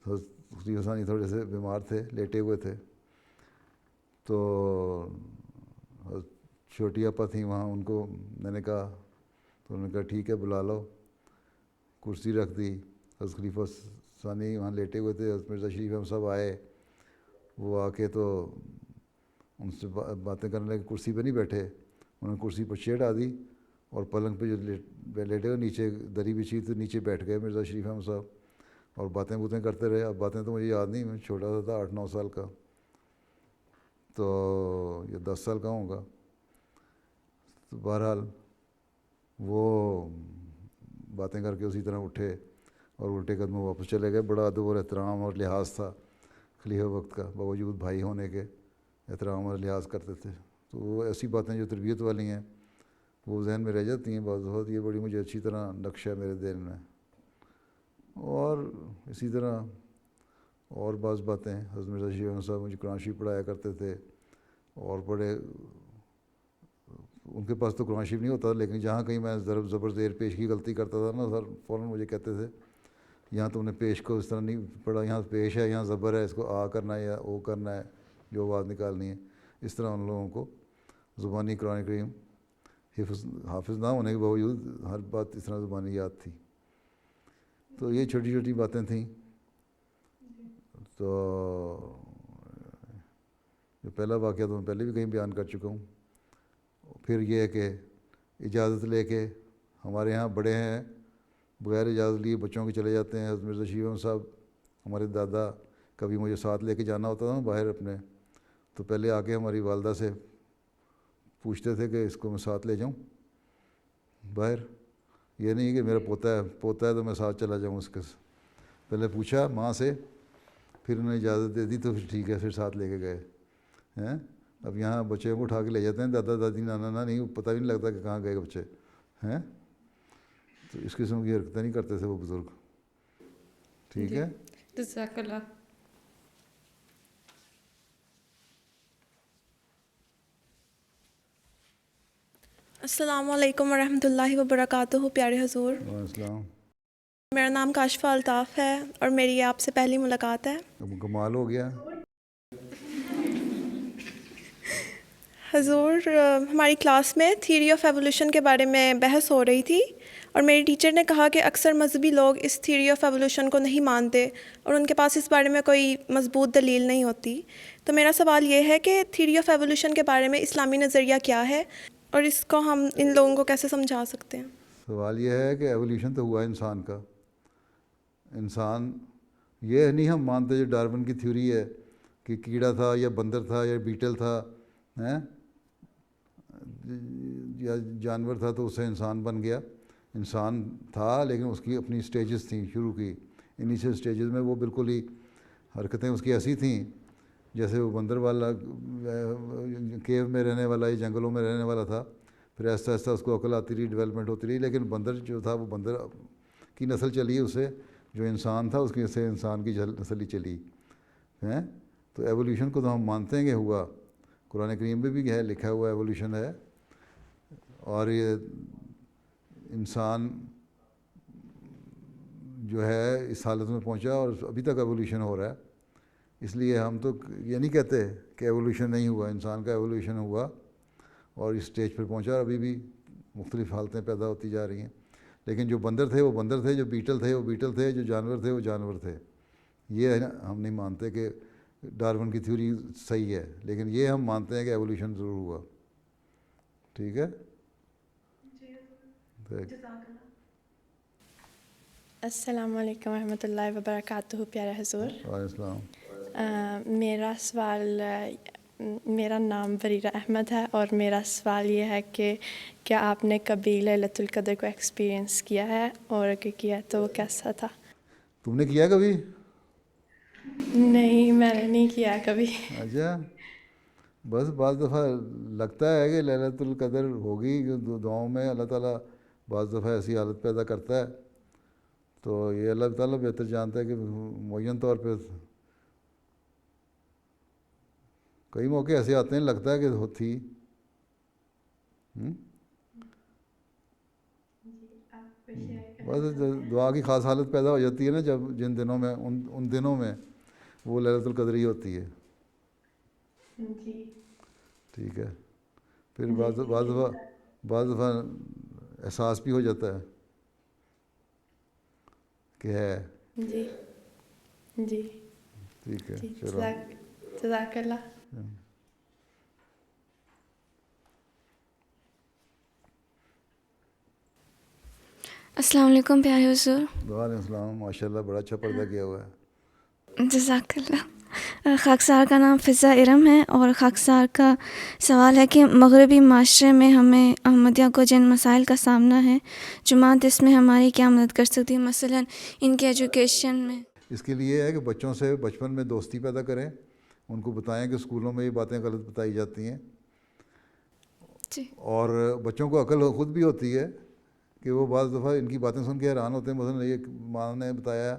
خلیفہ ثانی تھوڑے سے بیمار تھے، لیٹے ہوئے تھے. تو چھوٹی آپا تھیں وہاں، ان کو میں نے کہا تو انہوں نے کہا ٹھیک ہے بلا لو. کرسی رکھ دی. حضرت خلیفہ ثانی وہاں لیٹے ہوئے تھے. حضرت مرزا شریف ہم سب آئے. وہ آ کے تو ان سے باتیں کرنے لگے. کرسی پہ نہیں بیٹھے، انہوں نے کرسی پر چیئر ڈال دی اور پلنگ پہ جو لیٹے ہوئے نیچے دری بچھی تو نیچے بیٹھ گئے مرزا شریف احمد صاحب اور باتیں کرتے رہے. اب باتیں تو مجھے یاد نہیں، میں چھوٹا سا تھا، 8-9 سال کا، تو یہ 10 سال کا ہوں گا. تو بہرحال وہ باتیں کر کے اسی طرح اٹھے اور الٹے قدموں واپس چلے گئے. بڑا ادب اور احترام اور لحاظ تھا خلیفہ وقت کا، باوجود بھائی ہونے کے احترام اور لحاظ کرتے تھے. تو وہ ایسی باتیں جو تربیت والی ہیں وہ ذہن میں رہ جاتی ہیں بعض وقت. یہ بڑی مجھے اچھی طرح نقش ہے میرے ذہن میں. اور اسی طرح اور بعض باتیں، حضرت مرزا شریف احمد صاحب مجھے قرآن شریف پڑھایا کرتے تھے اور بڑے، ان کے پاس تو قرآن شریف نہیں ہوتا، لیکن جہاں کہیں میں ضرب زبر زیر پیش کی غلطی کرتا تھا نا سر، فوراً مجھے کہتے تھے یہاں تم نے پیش کو اس طرح نہیں پڑھا، یہاں پیش ہے، یہاں زبر ہے، اس کو آ کرنا ہے یا او کرنا ہے، جو آواز نکالنی ہے. اس طرح ان لوگوں کو زبانی قرآن کریم حافظ نہ ہونے کے باوجود ہر بات اس طرح زبانی یاد تھی. تو یہ چھوٹی چھوٹی باتیں تھیں. تو جو پہلا واقعہ تو میں پہلے بھی کہیں بیان کر چکا ہوں. پھر یہ ہے کہ اجازت لے کے ہمارے ہاں بڑے ہیں بغیر اجازت لیے بچوں کے چلے جاتے ہیں. حضرت مرزا شریف احمد صاحب ہمارے دادا کبھی مجھے ساتھ لے کے جانا ہوتا تھا باہر اپنے، تو پہلے آ کے ہماری والدہ سے پوچھتے تھے کہ اس کو میں ساتھ لے جاؤں باہر. یہ نہیں کہ میرا پوتا ہے تو میں ساتھ چلا جاؤں اس کے. پہلے پوچھا ماں سے، پھر انہوں نے اجازت دے دی تو پھر ٹھیک ہے، پھر ساتھ لے کے گئے. اب یہاں بچے کو اٹھا کے لے جاتے ہیں دادا دادی نانا نانی، پتہ بھی نہیں لگتا کہ کہاں گئے بچے. تو اس قسم کی حرکتیں نہیں کرتے تھے وہ بزرگ. ٹھیک ہے. جزاک اللہ. السلام علیکم ورحمۃ اللہ وبرکاتہ. پیارے حضور، السلام. میرا نام کاشفہ الطاف ہے اور میری آپ سے پہلی ملاقات ہے. کمال ہو گیا. حضور ہماری کلاس میں تھیوری آف ایوولوشن کے بارے میں بحث ہو رہی تھی اور میری ٹیچر نے کہا کہ اکثر مذہبی لوگ اس تھیوری آف ایوولوشن کو نہیں مانتے اور ان کے پاس اس بارے میں کوئی مضبوط دلیل نہیں ہوتی. تو میرا سوال یہ ہے کہ تھیوری آف ایوولوشن کے بارے میں اسلامی نظریہ کیا ہے اور اس کو ہم ان لوگوں کو کیسے سمجھا سکتے ہیں؟ سوال یہ ہے کہ ایولیوشن تو ہوا انسان کا. انسان یہ نہیں ہم مانتے جو ڈارون کی تھیوری ہے کہ کیڑا تھا یا بندر تھا یا بیٹل تھا یا جانور تھا تو اس سے انسان بن گیا. انسان تھا لیکن اس کی اپنی سٹیجز تھیں شروع کی. انیشیل سٹیجز میں وہ بالکل ہی حرکتیں اس کی ایسی تھیں جیسے وہ بندر والا کیو میں رہنے والا یا جنگلوں میں رہنے والا تھا. پھر آہستہ آہستہ اس کو عقل آتی رہی, ڈیولپمنٹ ہوتی رہی, لیکن بندر جو تھا وہ بندر کی نسل چلی اس سے. جو انسان تھا اس کی سے انسان کی نسل ہی چلی ہیں. تو ایولیوشن کو تو ہم مانتے ہیں کہ ہوا. قرآن کریم میں بھی ہے لکھا ہوا ایولیوشن ہے. اور یہ انسان جو ہے اس حالت میں پہنچا اور ابھی تک ایولیوشن ہو رہا ہے. اس لیے ہم تو یہ نہیں کہتے کہ ایولیوشن نہیں ہوا. انسان کا ایولیوشن ہوا اور اس سٹیج پر پہنچا. ابھی بھی مختلف حالتیں پیدا ہوتی جا رہی ہیں. لیکن جو بندر تھے وہ بندر تھے, جو بیٹل تھے وہ بیٹل تھے, جو جانور تھے وہ جانور تھے. یہ ہے نا, ہم نہیں مانتے کہ ڈارون کی تھیوری صحیح ہے, لیکن یہ ہم مانتے ہیں کہ ایولیوشن ضرور ہوا. ٹھیک ہے. السلام علیکم ورحمۃ اللہ وبرکاتہ. پیارے حضور, وعلیکم السلام. میرا سوال, میرا نام بریرہ احمد ہے اور میرا سوال یہ ہے کہ کیا آپ نے کبھی لیلۃ القدر کو ایکسپیرینس کیا ہے, اور اگر کیا تو وہ کیسا تھا؟ تم نے کیا کبھی؟ نہیں, میں نے نہیں کیا کبھی. اچھا, بس بعض دفعہ لگتا ہے کہ لیلۃ القدر ہوگی, دعاؤں میں اللہ تعالیٰ بعض دفعہ ایسی حالت پیدا کرتا ہے. تو یہ اللہ تعالیٰ بہتر جانتا ہے کہ معین طور پہ کئی موقع ایسے آتے ہیں لگتا ہے کہ تھی. بس دعا کی خاص حالت پیدا ہو جاتی ہے نا جب جن دنوں میں ان دنوں میں وہ لیلۃ القدر ہی ہوتی ہے. ٹھیک ہے. پھر بعض دفعہ احساس بھی ہو جاتا ہے کہ ہے. جی جی ٹھیک ہے. چلو, جزاک اللہ. السلام علیکم پیارے حضور. وعلیکم السلام. ماشاء اللہ بڑا اچھا پردہ کیا ہوا ہے. جزاک اللہ. خاکسار کا نام فضا ارم ہے اور خاکسار کا سوال ہے کہ مغربی معاشرے میں ہمیں احمدیہ کو جن مسائل کا سامنا ہے, جماعت اس میں ہماری کیا مدد کر سکتی ہے, مثلا ان کی ایجوکیشن میں؟ اس کے لیے ہے کہ بچوں سے بچپن میں دوستی پیدا کریں, ان کو بتائیں کہ اسکولوں میں یہ باتیں غلط بتائی جاتی ہیں. جی. اور بچوں کو عقل خود بھی ہوتی ہے کہ وہ بعض دفعہ ان کی باتیں سن کے حیران ہوتے ہیں. مثلا ایک ماں نے بتایا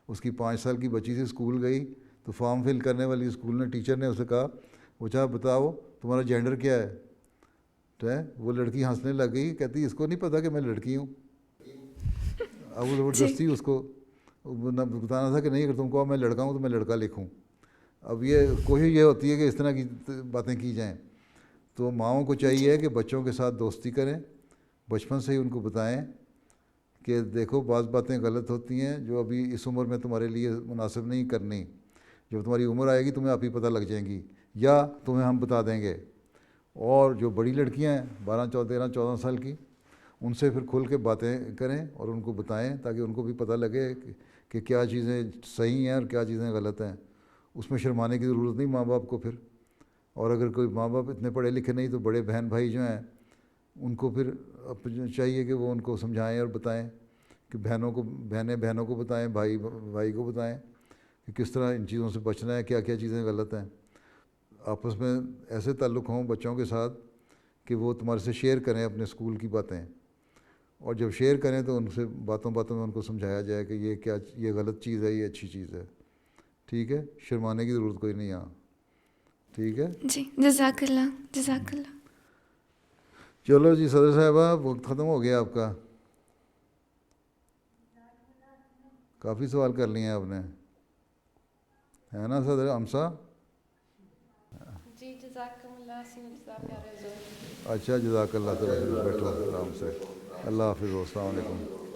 اس کی 5 سال کی بچی سے اسکول گئی تو فارم فل کرنے والی اسکول نے ٹیچر نے اسے کہا پوچھا بتاؤ تمہارا جینڈر کیا ہے. تو ہے وہ لڑکی ہنسنے لگ گئی, کہتی اس کو نہیں پتہ کہ میں لڑکی ہوں. اب وہ زبردستی اس کو بتانا تھا کہ نہیں اگر تم کو میں لڑکا ہوں تو میں لڑکا لکھوں. اب یہ کوشش یہ ہوتی ہے کہ اس طرح کی باتیں کی جائیں. تو ماؤں کو چاہیے کہ بچوں کے ساتھ دوستی کریں, بچپن سے ہی ان کو بتائیں کہ دیکھو بعض باتیں غلط ہوتی ہیں جو ابھی اس عمر میں تمہارے لیے مناسب نہیں کرنی. جب تمہاری عمر آئے گی تمہیں آپ ہی پتہ لگ جائیں گی یا تمہیں ہم بتا دیں گے. اور جو بڑی لڑکیاں ہیں 12, 13, 14 سال کی, ان سے پھر کھل کے باتیں کریں اور ان کو بتائیں تاکہ ان کو بھی پتہ لگے کہ کیا چیزیں صحیح ہیں اور کیا چیزیں غلط ہیں. اس میں شرمانے کی ضرورت نہیں ماں باپ کو پھر. اور اگر کوئی ماں باپ اتنے پڑھے لکھے نہیں تو بڑے بہن بھائی جو ہیں ان کو پھر چاہیے کہ وہ ان کو سمجھائیں اور بتائیں کہ بہنوں کو بتائیں, بھائی کو بتائیں کہ کس طرح ان چیزوں سے بچنا ہے, کیا کیا چیزیں غلط ہیں. آپس میں ایسے تعلق ہوں بچوں کے ساتھ کہ وہ تمہارے سے شیئر کریں اپنے اسکول کی باتیں, اور جب شیئر کریں تو ان سے باتوں میں ان کو سمجھایا جائے کہ یہ غلط چیز ہے, یہ اچھی چیز ہے. ٹھیک ہے, شرمانے کی ضرورت کوئی نہیں. ٹھیک ہے جی. جزاک اللہ. جزاک اللہ. چلو جی صدر صاحبہ, وقت ختم ہو گیا آپ کا. کافی سوال کر لیے ہیں آپ نے, ہے نا صدر امسا؟ جی. اچھا جزاک اللہ تعالیٰ، بیٹھو آرام سے، اللہ حافظ، السلام علیکم.